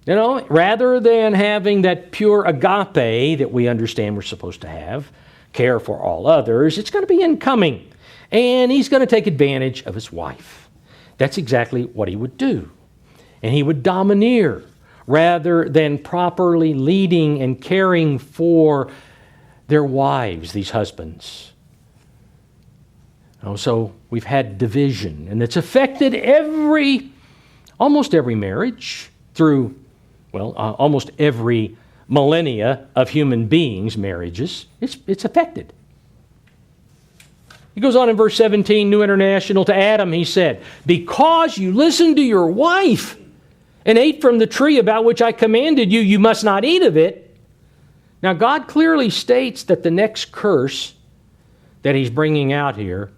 [SPEAKER 1] Rather than having that pure agape that we understand we're supposed to have, care for all others, it's going to be incoming. And he's going to take advantage of his wife. That's exactly what he would do. And he would domineer rather than properly leading and caring for their wives, these husbands. So we've had division, and it's affected almost every marriage through, almost every millennia of human beings' marriages. It's affected. He goes on in verse 17, New International, to Adam, he said, because you listened to your wife and ate from the tree about which I commanded you, you must not eat of it. Now, God clearly states that the next curse that he's bringing out here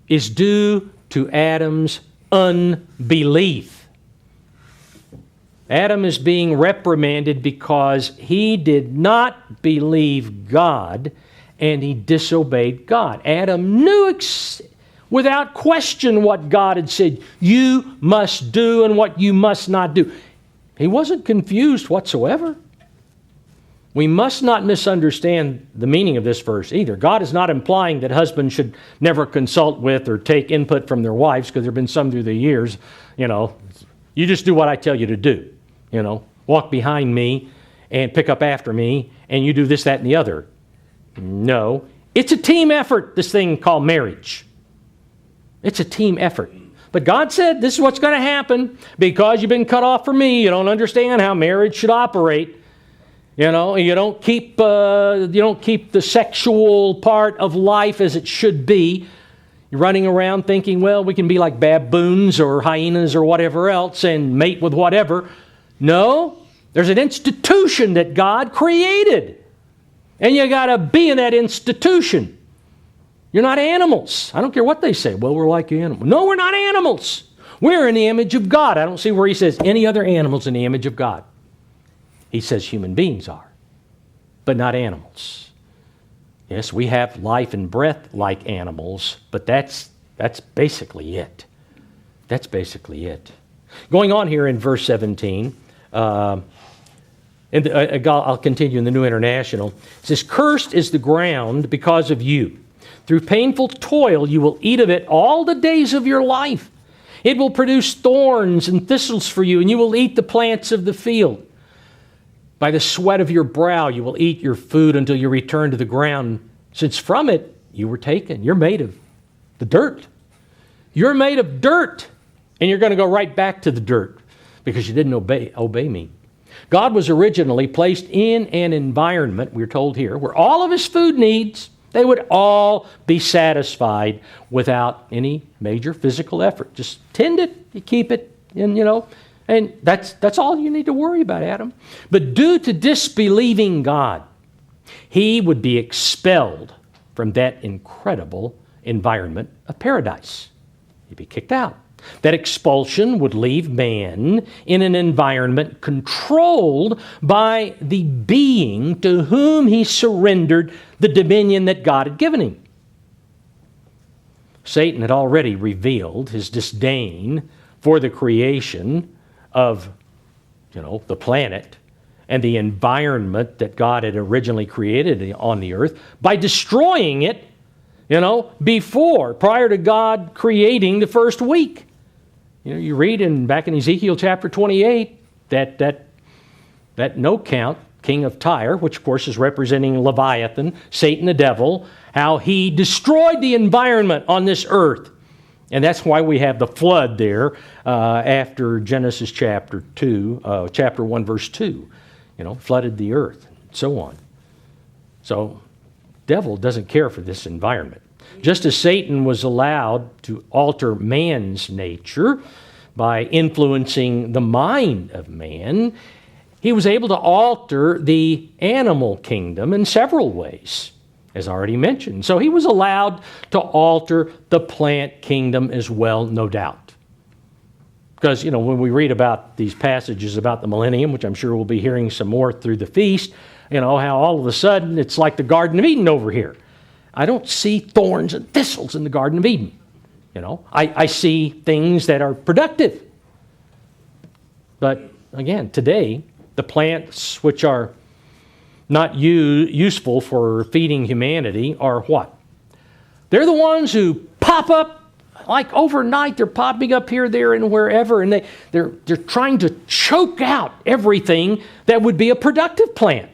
[SPEAKER 1] is due to Adam's unbelief. Adam is being reprimanded because he did not believe God and he disobeyed God. Adam knew without question what God had said you must do and what you must not do. He wasn't confused whatsoever. We must not misunderstand the meaning of this verse either. God is not implying that husbands should never consult with or take input from their wives, because there have been some through the years, you just do what I tell you to do. Walk behind me and pick up after me, and you do this, that, and the other. No. It's a team effort, this thing called marriage. It's a team effort. But God said, this is what's going to happen because you've been cut off from me. You don't understand how marriage should operate. You don't keep the sexual part of life as it should be. You're running around thinking, we can be like baboons or hyenas or whatever else and mate with whatever. No, there's an institution that God created. And you got to be in that institution. You're not animals. I don't care what they say. We're like animals. No, we're not animals. We're in the image of God. I don't see where he says any other animals in the image of God. He says human beings are, but not animals. Yes, we have life and breath like animals, but that's basically it. That's basically it. Going on here in verse 17, I'll continue in the New International. It says, cursed is the ground because of you. Through painful toil you will eat of it all the days of your life. It will produce thorns and thistles for you, and you will eat the plants of the field. By the sweat of your brow you will eat your food until you return to the ground, since from it you were taken. You're made of the dirt. You're made of dirt, and you're going to go right back to the dirt because you didn't obey me. God was originally placed in an environment, we're told here, where all of his food needs, they would all be satisfied without any major physical effort. Just tend it, you keep it, and that's all you need to worry about, Adam. But due to disbelieving God, he would be expelled from that incredible environment of paradise. He'd be kicked out. That expulsion would leave man in an environment controlled by the being to whom he surrendered the dominion that God had given him. Satan had already revealed his disdain for the creation of, the planet and the environment that God had originally created on the earth by destroying it, prior to God creating the first week. You read back in Ezekiel chapter 28 that no count, king of Tyre, which of course is representing Leviathan, Satan the devil, how he destroyed the environment on this earth. And that's why we have the flood there after Genesis chapter 1, verse 2. Flooded the earth, and so on. So, devil doesn't care for this environment. Just as Satan was allowed to alter man's nature by influencing the mind of man, he was able to alter the animal kingdom in several ways, as already mentioned. So he was allowed to alter the plant kingdom as well, no doubt. Because, when we read about these passages about the millennium, which I'm sure we'll be hearing some more through the feast, how all of a sudden it's like the Garden of Eden over here. I don't see thorns and thistles in the Garden of Eden. I see things that are productive. But again, today, the plants which are not useful for feeding humanity are what? They're the ones who pop up like overnight. They're popping up here, there, and wherever, and they're trying to choke out everything that would be a productive plant.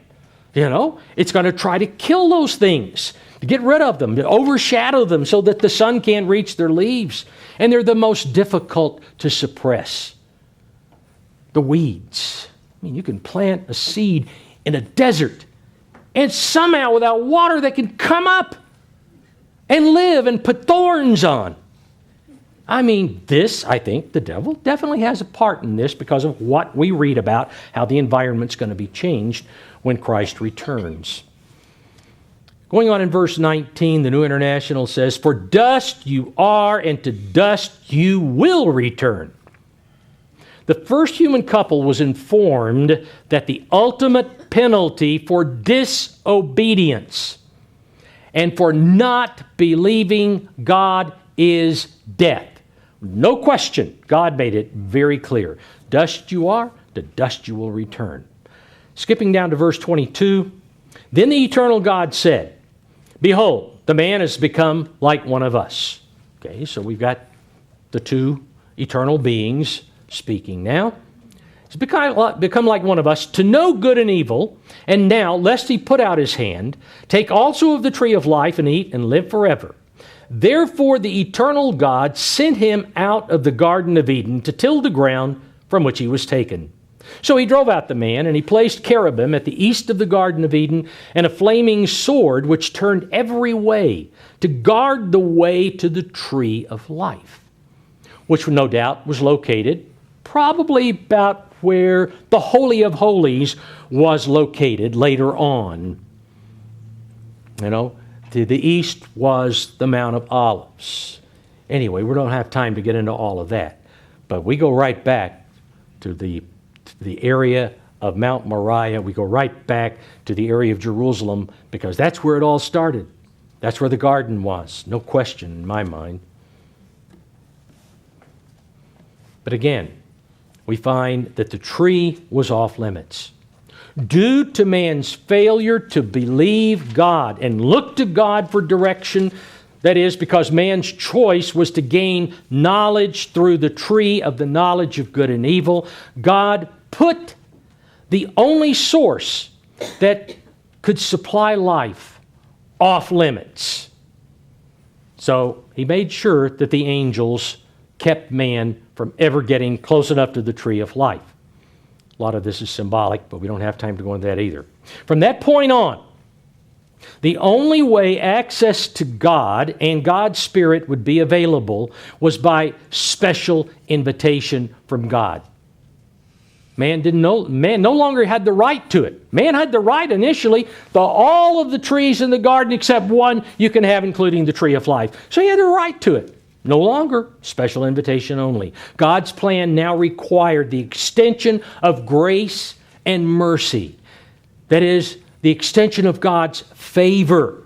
[SPEAKER 1] It's going to try to kill those things, to get rid of them, to overshadow them so that the sun can't reach their leaves. And they're the most difficult to suppress. The weeds. You can plant a seed in a desert, and somehow without water they can come up and live and put thorns on. I think the devil definitely has a part in this because of what we read about, how the environment's going to be changed when Christ returns. Going on in verse 19, the New International says, "For dust you are, and to dust you will return." The first human couple was informed that the ultimate penalty for disobedience and for not believing God is death. No question, God made it very clear. Dust you are, to dust you will return. Skipping down to verse 22, "Then the eternal God said, Behold, the man has become like one of us." Okay, so we've got the two eternal beings speaking now. He's become like one of us, to know good and evil, and now, lest he put out his hand, take also of the tree of life and eat and live forever. Therefore the eternal God sent him out of the Garden of Eden to till the ground from which he was taken. So he drove out the man, and he placed cherubim at the east of the Garden of Eden, and a flaming sword which turned every way to guard the way to the tree of life, which no doubt was located probably about where the Holy of Holies was located later on. To the east was the Mount of Olives. Anyway, we don't have time to get into all of that. But we go right back to the area of Mount Moriah. We go right back to the area of Jerusalem because that's where it all started. That's where the garden was. No question in my mind. But again, we find that the tree was off limits. Due to man's failure to believe God and look to God for direction, that is, because man's choice was to gain knowledge through the tree of the knowledge of good and evil, God put the only source that could supply life off limits. So he made sure that the angels kept man from ever getting close enough to the tree of life. A lot of this is symbolic, but we don't have time to go into that either. From that point on, the only way access to God and God's Spirit would be available was by special invitation from God. Man no longer had the right to it. Man had the right initially. All of the trees in the garden except one you can have, including the tree of life. So he had the right to it. No longer, special invitation only. God's plan now required the extension of grace and mercy. That is, the extension of God's favor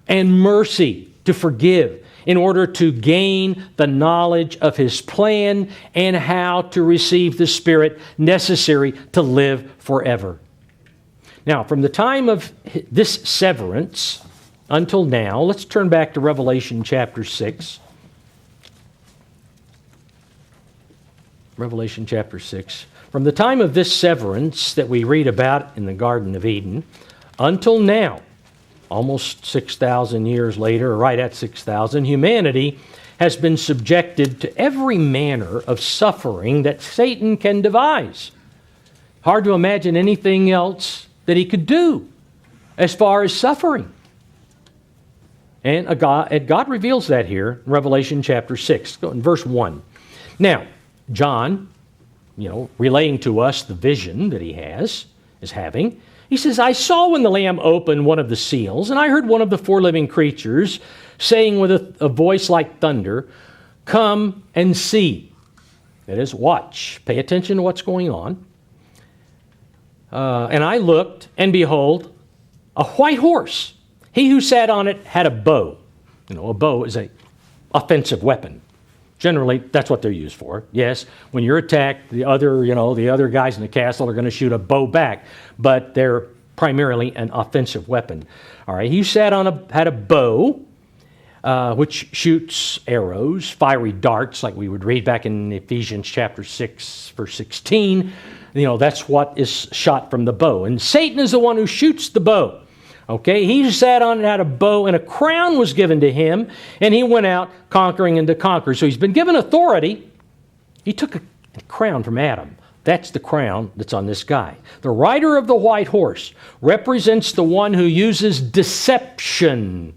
[SPEAKER 1] and mercy to forgive in order to gain the knowledge of His plan and how to receive the Spirit necessary to live forever. Now, from the time of this severance until now, let's turn back to Revelation chapter 6. Revelation chapter 6. From the time of this severance that we read about in the Garden of Eden until now, almost 6,000 years later, or right at 6,000, humanity has been subjected to every manner of suffering that Satan can devise. Hard to imagine anything else that he could do as far as suffering. And God reveals that here in Revelation chapter 6, in verse 1. Now, John, relaying to us the vision that he is having, he says, "I saw when the Lamb opened one of the seals, and I heard one of the four living creatures saying with a voice like thunder, 'Come and see.'" That is, watch. Pay attention to what's going on. "And I looked, and behold, a white horse. He who sat on it had a bow." A bow is an offensive weapon. Generally, that's what they're used for. Yes, when you're attacked, the other guys in the castle are going to shoot a bow back, but they're primarily an offensive weapon. All right, he sat had a bow, which shoots arrows, fiery darts, like we would read back in Ephesians chapter 6, verse 16. That's what is shot from the bow. And Satan is the one who shoots the bow. Okay, he sat on it, had a bow, and a crown was given to him, and he went out conquering and to conquer. So he's been given authority. He took a crown from Adam. That's the crown that's on this guy. The rider of the white horse represents the one who uses deception,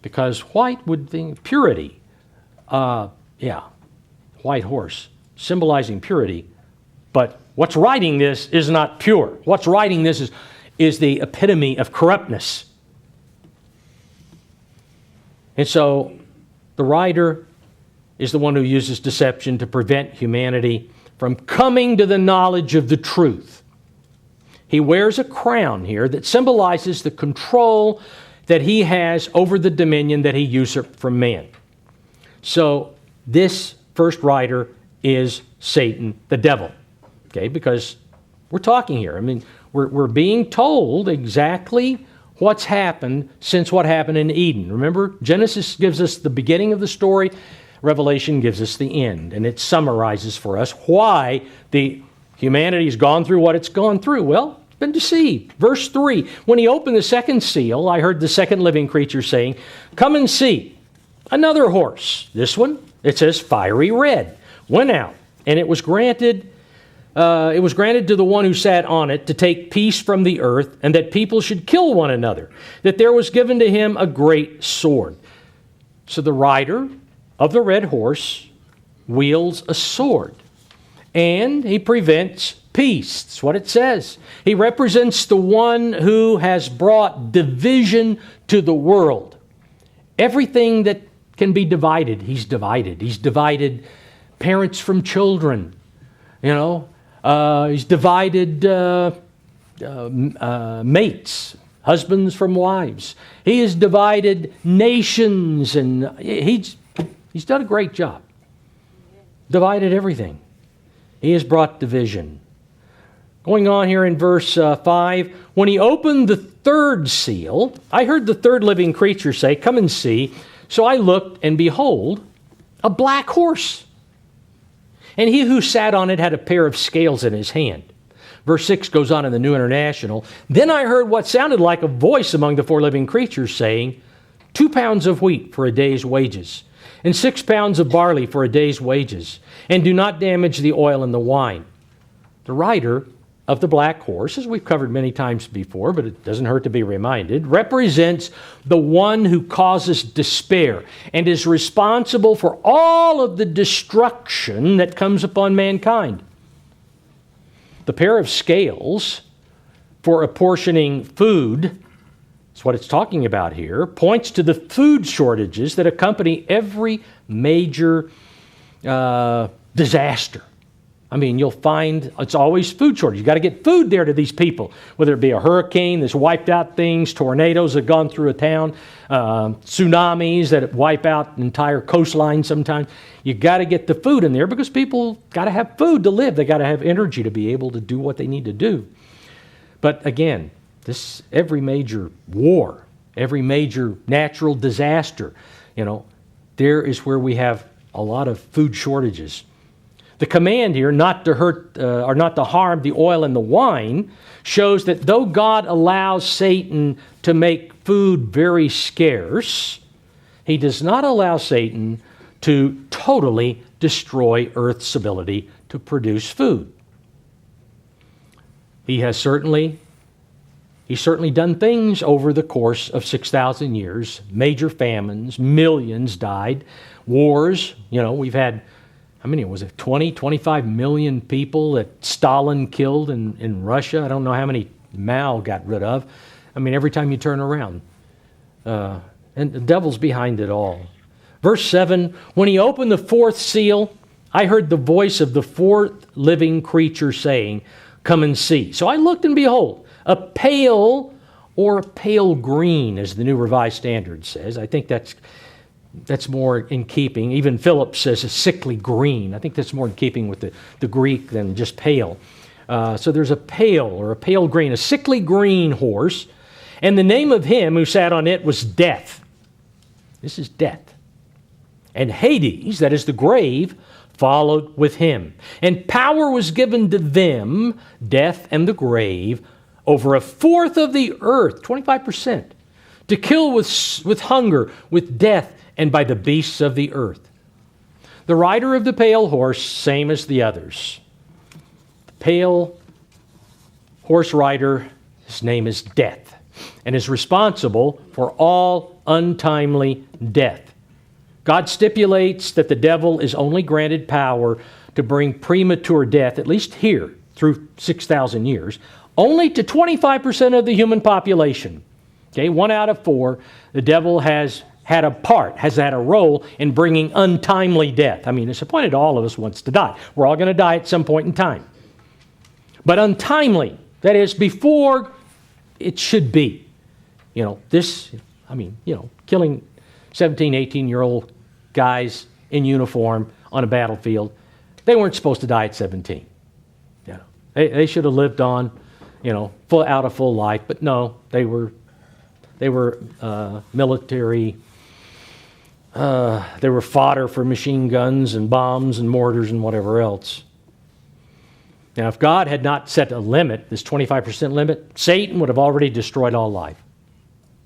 [SPEAKER 1] because white would be purity. White horse, symbolizing purity. But what's riding this is not pure. What's riding this is the epitome of corruptness. And so the rider is the one who uses deception to prevent humanity from coming to the knowledge of the truth. He wears a crown here that symbolizes the control that he has over the dominion that he usurped from man. So this first rider is Satan, the devil. Okay, because we're talking here. We're being told exactly what's happened since what happened in Eden. Remember, Genesis gives us the beginning of the story. Revelation gives us the end. And it summarizes for us why the humanity's gone through what it's gone through. Well, it's been deceived. Verse 3, when he opened the second seal, I heard the second living creature saying, "Come and see." Another horse. This one, it says fiery red, went out, and it was granted to the one who sat on it to take peace from the earth, and that people should kill one another, that there was given to him a great sword. So the rider of the red horse wields a sword, and he prevents peace. That's what it says. He represents the one who has brought division to the world. Everything that can be divided, he's divided. He's divided parents from children, he's divided mates, husbands from wives. He has divided nations, and he's done a great job. Divided everything. He has brought division. Going on here in verse 5, when he opened the third seal, I heard the third living creature say, "Come and see." So I looked, and behold, a black horse. And he who sat on it had a pair of scales in his hand. Verse 6 goes on in the New International. Then I heard what sounded like a voice among the four living creatures saying, 2 pounds of wheat for a day's wages, and 6 pounds of barley for a day's wages, and do not damage the oil and the wine. The rider of the black horse, as we've covered many times before, but it doesn't hurt to be reminded, represents the one who causes despair and is responsible for all of the destruction that comes upon mankind. The pair of scales for apportioning food, that's what it's talking about here, points to the food shortages that accompany every major disaster. You'll find it's always food shortage. You've got to get food there to these people, whether it be a hurricane that's wiped out things, tornadoes that have gone through a town, tsunamis that wipe out entire coastlines sometimes. You've got to get the food in there because people got to have food to live. They got to have energy to be able to do what they need to do. But again, every major war, every major natural disaster, there is where we have a lot of food shortages. The command here not to hurt or not to harm the oil and the wine shows that though God allows Satan to make food very scarce, he does not allow Satan to totally destroy Earth's ability to produce food. He's certainly done things over the course of 6,000 years. Major famines, millions died, wars. We've had, how many was it? 20, 25 million people that Stalin killed in Russia. I don't know how many Mao got rid of. Every time you turn around. And the devil's behind it all. Verse 7, when he opened the fourth seal, I heard the voice of the fourth living creature saying, "Come and see." So I looked, and behold, a pale or pale green, as the New Revised Standard says. I think that's more in keeping. Even Phillips says a sickly green. I think that's more in keeping with the Greek than just pale. So there's a pale or a pale green, a sickly green horse, and the name of him who sat on it was Death. This is death. And Hades, that is the grave, followed with him. And power was given to them, death and the grave, over a fourth of the earth, 25%, to kill with hunger, with death, and by the beasts of the earth. The rider of the pale horse, same as the others. The pale horse rider, his name is Death, and is responsible for all untimely death. God stipulates that the devil is only granted power to bring premature death, at least here, through 6,000 years, only to 25% of the human population. Okay, 1 out of 4, the devil has had a role in bringing untimely death. I mean, it's appointed to all of us once to die. We're all going to die at some point in time. But untimely, that is, before it should be. Killing 17, 18-year-old guys in uniform on a battlefield, they weren't supposed to die at 17. They should have lived on, out a full life, but no, they were military. They were fodder for machine guns and bombs and mortars and whatever else. Now, if God had not set a limit, this 25% limit, Satan would have already destroyed all life.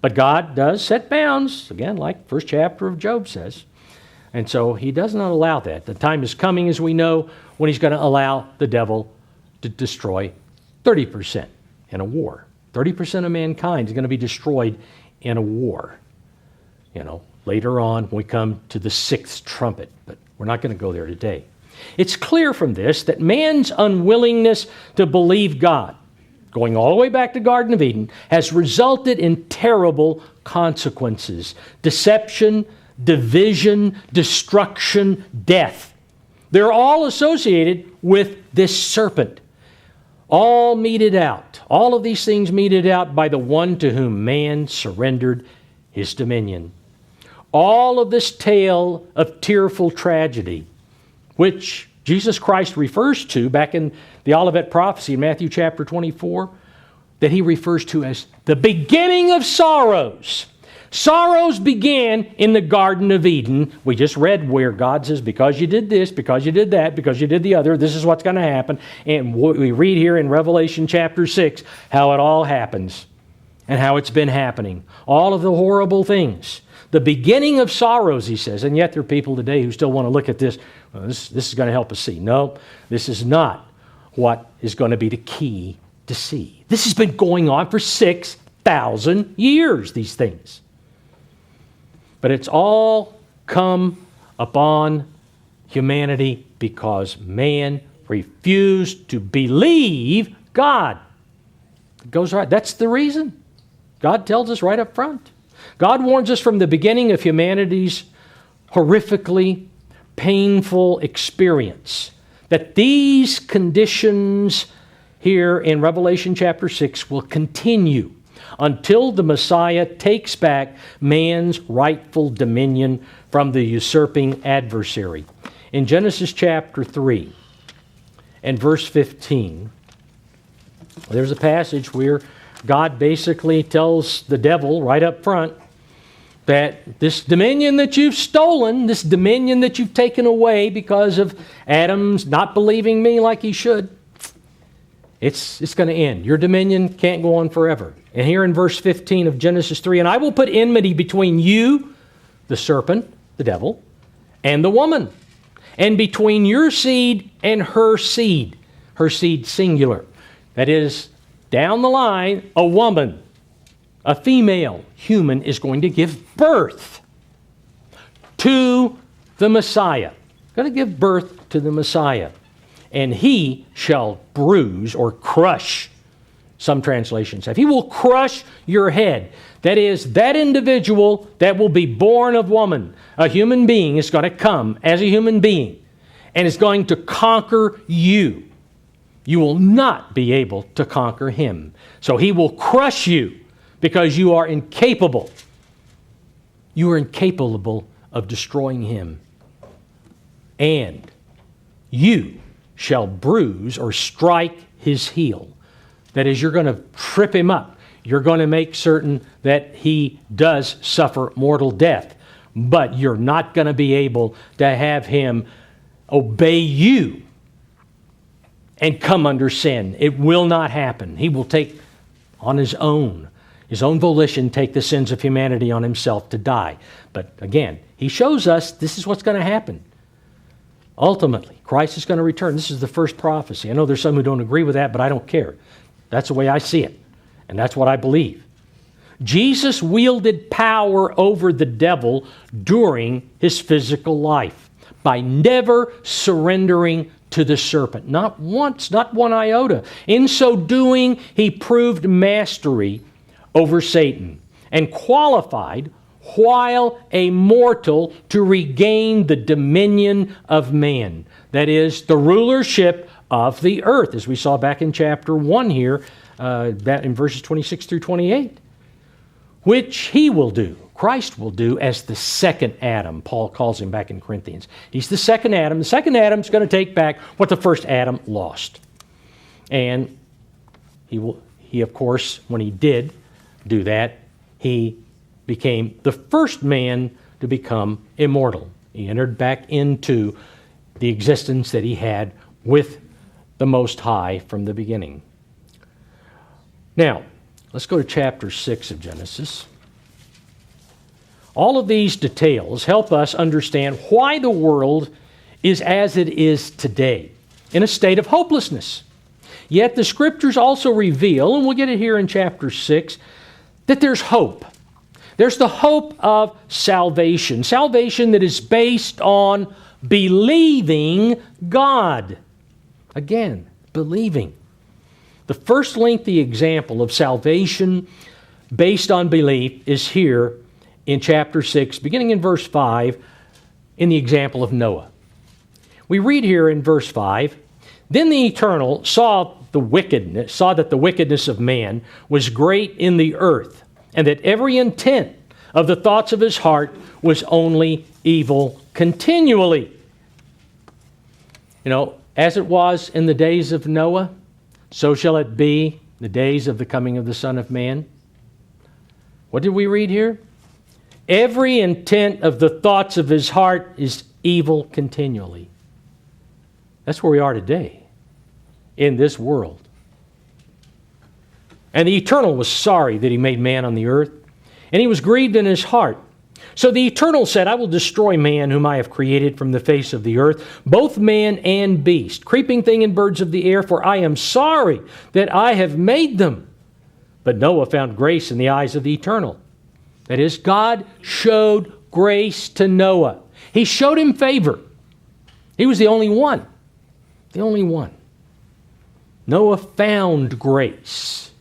[SPEAKER 1] But God does set bounds, again, like first chapter of Job says. And so he does not allow that. The time is coming, as we know, when he's going to allow the devil to destroy 30% in a war. 30% of mankind is going to be destroyed in a war. Later on, when we come to the sixth trumpet, but we're not going to go there today. It's clear from this that man's unwillingness to believe God, going all the way back to Garden of Eden, has resulted in terrible consequences. Deception, division, destruction, death. They're all associated with this serpent. All meted out. All of these things meted out by the one to whom man surrendered his dominion. All of this tale of tearful tragedy, which Jesus Christ refers to back in the Olivet prophecy in Matthew chapter 24, that he refers to as the beginning of sorrows. Sorrows began in the Garden of Eden. We just read where God says, because you did this, because you did that, because you did the other, this is what's going to happen. And we read here in Revelation chapter 6 how it all happens and how it's been happening. All of the horrible things. The beginning of sorrows, he says. And yet there are people today who still want to look at this. Well, this is going to help us see. No, this is not what is going to be the key to see. This has been going on for 6,000 years, these things. But it's all come upon humanity because man refused to believe God. It goes right. That's the reason. God tells us right up front. God warns us from the beginning of humanity's horrifically painful experience that these conditions here in Revelation chapter 6 will continue until the Messiah takes back man's rightful dominion from the usurping adversary. In Genesis chapter 3 and verse 15, there's a passage where God basically tells the devil right up front that this dominion that you've stolen, this dominion that you've taken away because of Adam's not believing me like he should, it's going to end. Your dominion can't go on forever. And here in verse 15 of Genesis 3, and I will put enmity between you, the serpent, the devil, and the woman, and between your seed and her seed singular. That is, down the line, a woman, a female human is going to give birth to the Messiah. Going to give birth to the Messiah. And he shall bruise or crush, some translations have. He will crush your head. That is, that individual that will be born of woman, a human being, is going to come as a human being and is going to conquer you. You will not be able to conquer him. So he will crush you because you are incapable. You are incapable of destroying him. And you shall bruise or strike his heel. That is, you're going to trip him up. You're going to make certain that he does suffer mortal death. But you're not going to be able to have him obey you and come under sin. It will not happen. He will take on his own volition, take the sins of humanity on himself to die. But again, he shows us this is what's going to happen. Ultimately, Christ is going to return. This is the first prophecy. I know there's some who don't agree with that, but I don't care. That's the way I see it, and that's what I believe. Jesus wielded power over the devil during his physical life by never surrendering to the serpent. Not once, not one iota. In so doing, he proved mastery over Satan and qualified while a mortal to regain the dominion of man. That is, the rulership of the earth, as we saw back in chapter 1 here, in verses 26 through 28, which he will do, Christ will do as the second Adam. Paul calls him back in Corinthians. He's the second Adam. The second Adam's going to take back what the first Adam lost. And he of course, when he did do that, he became the first man to become immortal. He entered back into the existence that he had with the Most High from the beginning. Now, let's go to chapter 6 of Genesis. All of these details help us understand why the world is as it is today, in a state of hopelessness. Yet the Scriptures also reveal, and we'll get it here in chapter 6, that there's hope. There's the hope of salvation. Salvation that is based on believing God. Again, believing. The first lengthy example of salvation based on belief is here in chapter 6, beginning in verse 5, in the example of Noah. We read here in verse 5, "Then the Eternal saw that the wickedness of man was great in the earth, and that every intent of the thoughts of his heart was only evil continually." You know, as it was in the days of Noah, so shall it be the days of the coming of the Son of Man. What did we read here? Every intent of the thoughts of his heart is evil continually. That's where we are today, in this world. And the Eternal was sorry that he made man on the earth, and he was grieved in his heart. So the Eternal said, "I will destroy man whom I have created from the face of the earth, both man and beast, creeping thing and birds of the air, for I am sorry that I have made them." But Noah found grace in the eyes of the Eternal. That is, God showed grace to Noah. He showed him favor. He was the only one. The only one. Noah found grace.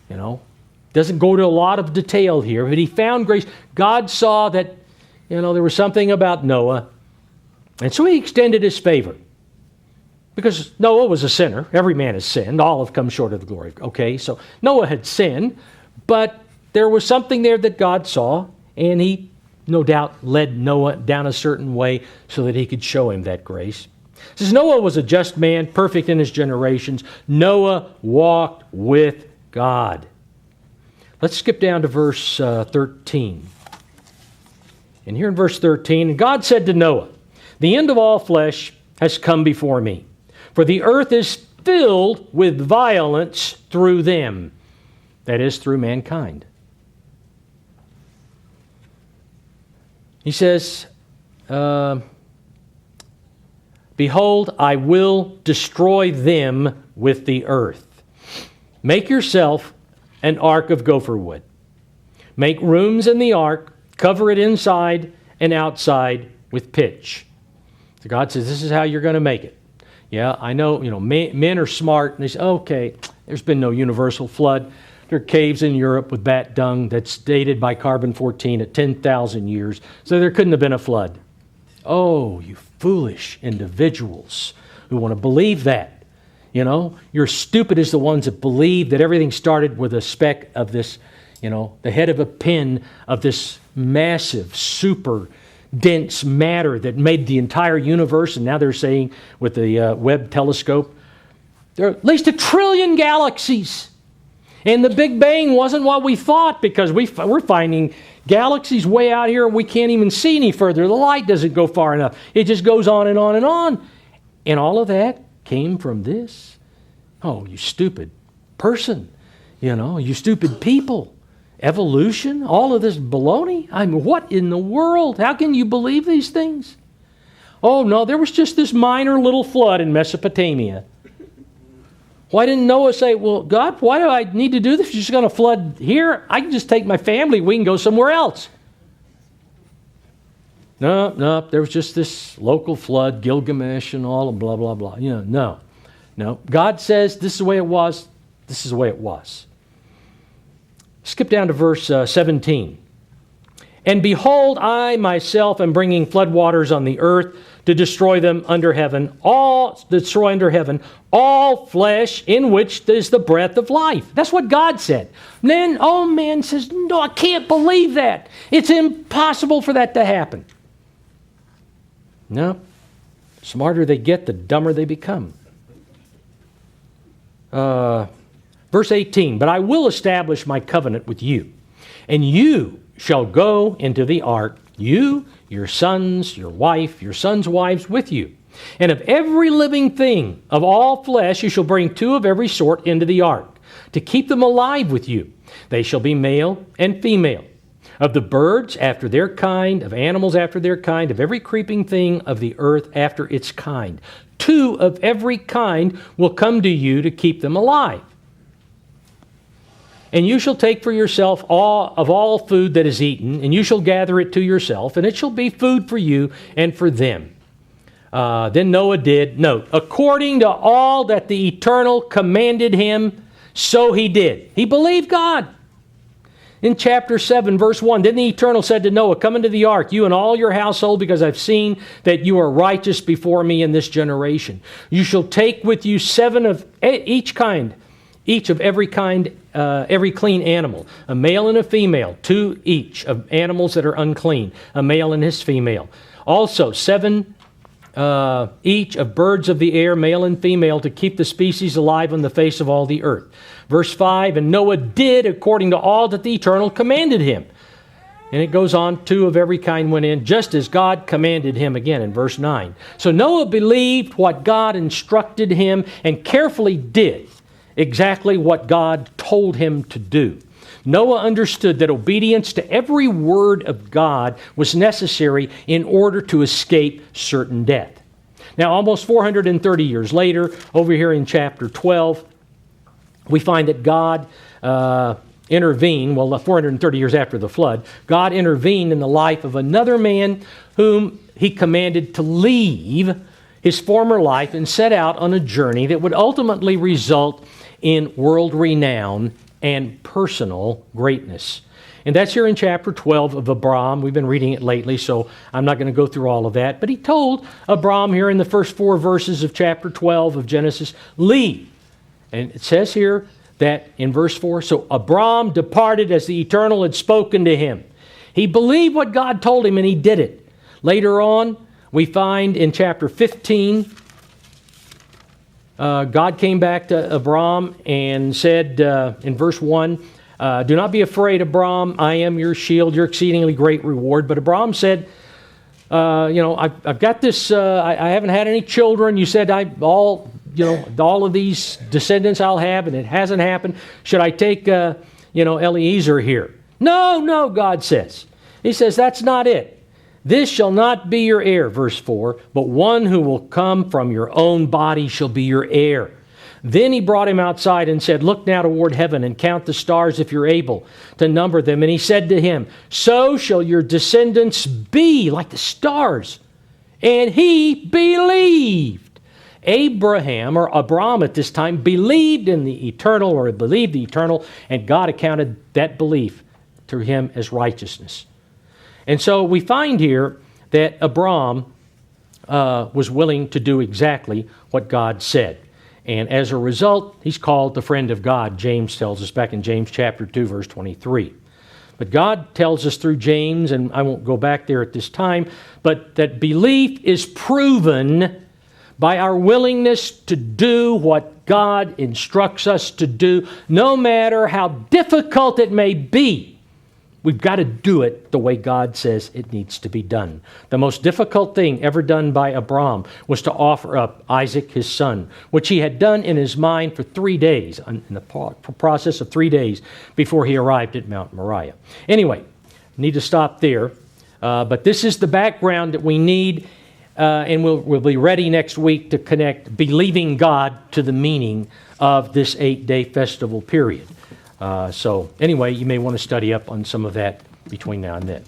[SPEAKER 1] You know, doesn't go to a lot of detail here, but he found grace. God saw that, there was something about Noah, and so he extended his favor. Because Noah was a sinner. Every man has sinned. All have come short of the glory. Okay, so Noah had sinned, but there was something there that God saw, and he, no doubt, led Noah down a certain way so that he could show him that grace. It says, Noah was a just man, perfect in his generations. Noah walked with God. Let's skip down to verse 13. And here in verse 13, "And God said to Noah, the end of all flesh has come before me, for the earth is filled with violence through them." That is, through mankind. He says, "Behold, I will destroy them with the earth. Make yourself an ark of gopher wood. Make rooms in the ark, cover it inside and outside with pitch." So God says, this is how you're going to make it. Yeah, I know, men are smart, and they say, okay, there's been no universal flood. There are caves in Europe with bat dung that's dated by carbon-14 at 10,000 years, so there couldn't have been a flood. Oh, you foolish individuals who want to believe that. You're stupid as the ones that believe that everything started with a speck of this, the head of a pin of this massive, super dense matter that made the entire universe. And now they're saying with the Webb telescope, there are at least 1 trillion galaxies. And the Big Bang wasn't what we thought, because we're finding galaxies way out here and we can't even see any further. The light doesn't go far enough. It just goes on and on and on. And all of that came from this. Oh, you stupid person. You stupid people. Evolution, all of this baloney. I mean, what in the world? How can you believe these things? Oh, no, there was just this minor little flood in Mesopotamia. Why didn't Noah say, well, God, why do I need to do this? You're just going to flood here? I can just take my family. We can go somewhere else. No, there was just this local flood, Gilgamesh and all, and blah, blah, blah. No. God says this is the way it was. This is the way it was. Skip down to verse 17. And behold, I myself am bringing floodwaters on the earth to destroy them under heaven, all flesh in which is the breath of life. That's what God said. Then, man says, no, I can't believe that. It's impossible for that to happen. No. Smarter they get, the dumber they become. Verse 18, but I will establish my covenant with you, and you shall go into the ark, you, your sons, your wife, your sons' wives with you. And of every living thing, of all flesh, you shall bring 2 of every sort into the ark, to keep them alive with you. They shall be male and female. Of the birds after their kind, of animals after their kind, of every creeping thing of the earth after its kind. 2 of every kind will come to you to keep them alive. And you shall take for yourself all food that is eaten, and you shall gather it to yourself, and it shall be food for you and for them. Then Noah did, note, according to all that the Eternal commanded him, so he did. He believed God. In chapter 7, verse 1, then the Eternal said to Noah, come into the ark, you and all your household, because I've seen that you are righteous before me in this generation. You shall take with you 7 of each of every kind, every clean animal, a male and a female, 2 each of animals that are unclean, a male and his female. Also 7 each of birds of the air, male and female, to keep the species alive on the face of all the earth. Verse 5, and Noah did according to all that the Eternal commanded him. And it goes on, 2 of every kind went in, just as God commanded him, again in verse 9. So Noah believed what God instructed him and carefully did exactly what God told him to do. Noah understood that obedience to every word of God was necessary in order to escape certain death. Now, almost 430 years later, over here in chapter 12, we find that God intervened, 430 years after the flood, God intervened in the life of another man whom he commanded to leave his former life and set out on a journey that would ultimately result in world renown and personal greatness. And that's here in chapter 12 of Abram. We've been reading it lately, so I'm not going to go through all of that. But he told Abram here in the first 4 verses of chapter 12 of Genesis, leave. And it says here that in verse 4, so Abram departed as the Eternal had spoken to him. He believed what God told him and he did it. Later on, we find in chapter 15, God came back to Abram and said in verse 1, do not be afraid, Abram. I am your shield, your exceedingly great reward. But Abram said, I've got this, I haven't had any children. You said all of these descendants I'll have, and it hasn't happened. Should I take, Eliezer here? No, God says. He says, that's not it. This shall not be your heir, verse 4, but one who will come from your own body shall be your heir. Then he brought him outside and said, look now toward heaven and count the stars if you're able to number them. And he said to him, so shall your descendants be like the stars. And he believed. Abram at this time believed in the Eternal, or believed the Eternal, and God accounted that belief to him as righteousness. And so we find here that Abram was willing to do exactly what God said. And as a result, he's called the friend of God, James tells us back in James chapter 2, verse 23. But God tells us through James, and I won't go back there at this time, but that belief is proven by our willingness to do what God instructs us to do, no matter how difficult it may be. We've got to do it the way God says it needs to be done. The most difficult thing ever done by Abram was to offer up Isaac, his son, which he had done in his mind for 3 days, in the process of 3 days before he arrived at Mount Moriah. Anyway, need to stop there. But this is the background that we need, and we'll be ready next week to connect believing God to the meaning of this 8-day festival period. So anyway, you may want to study up on some of that between now and then.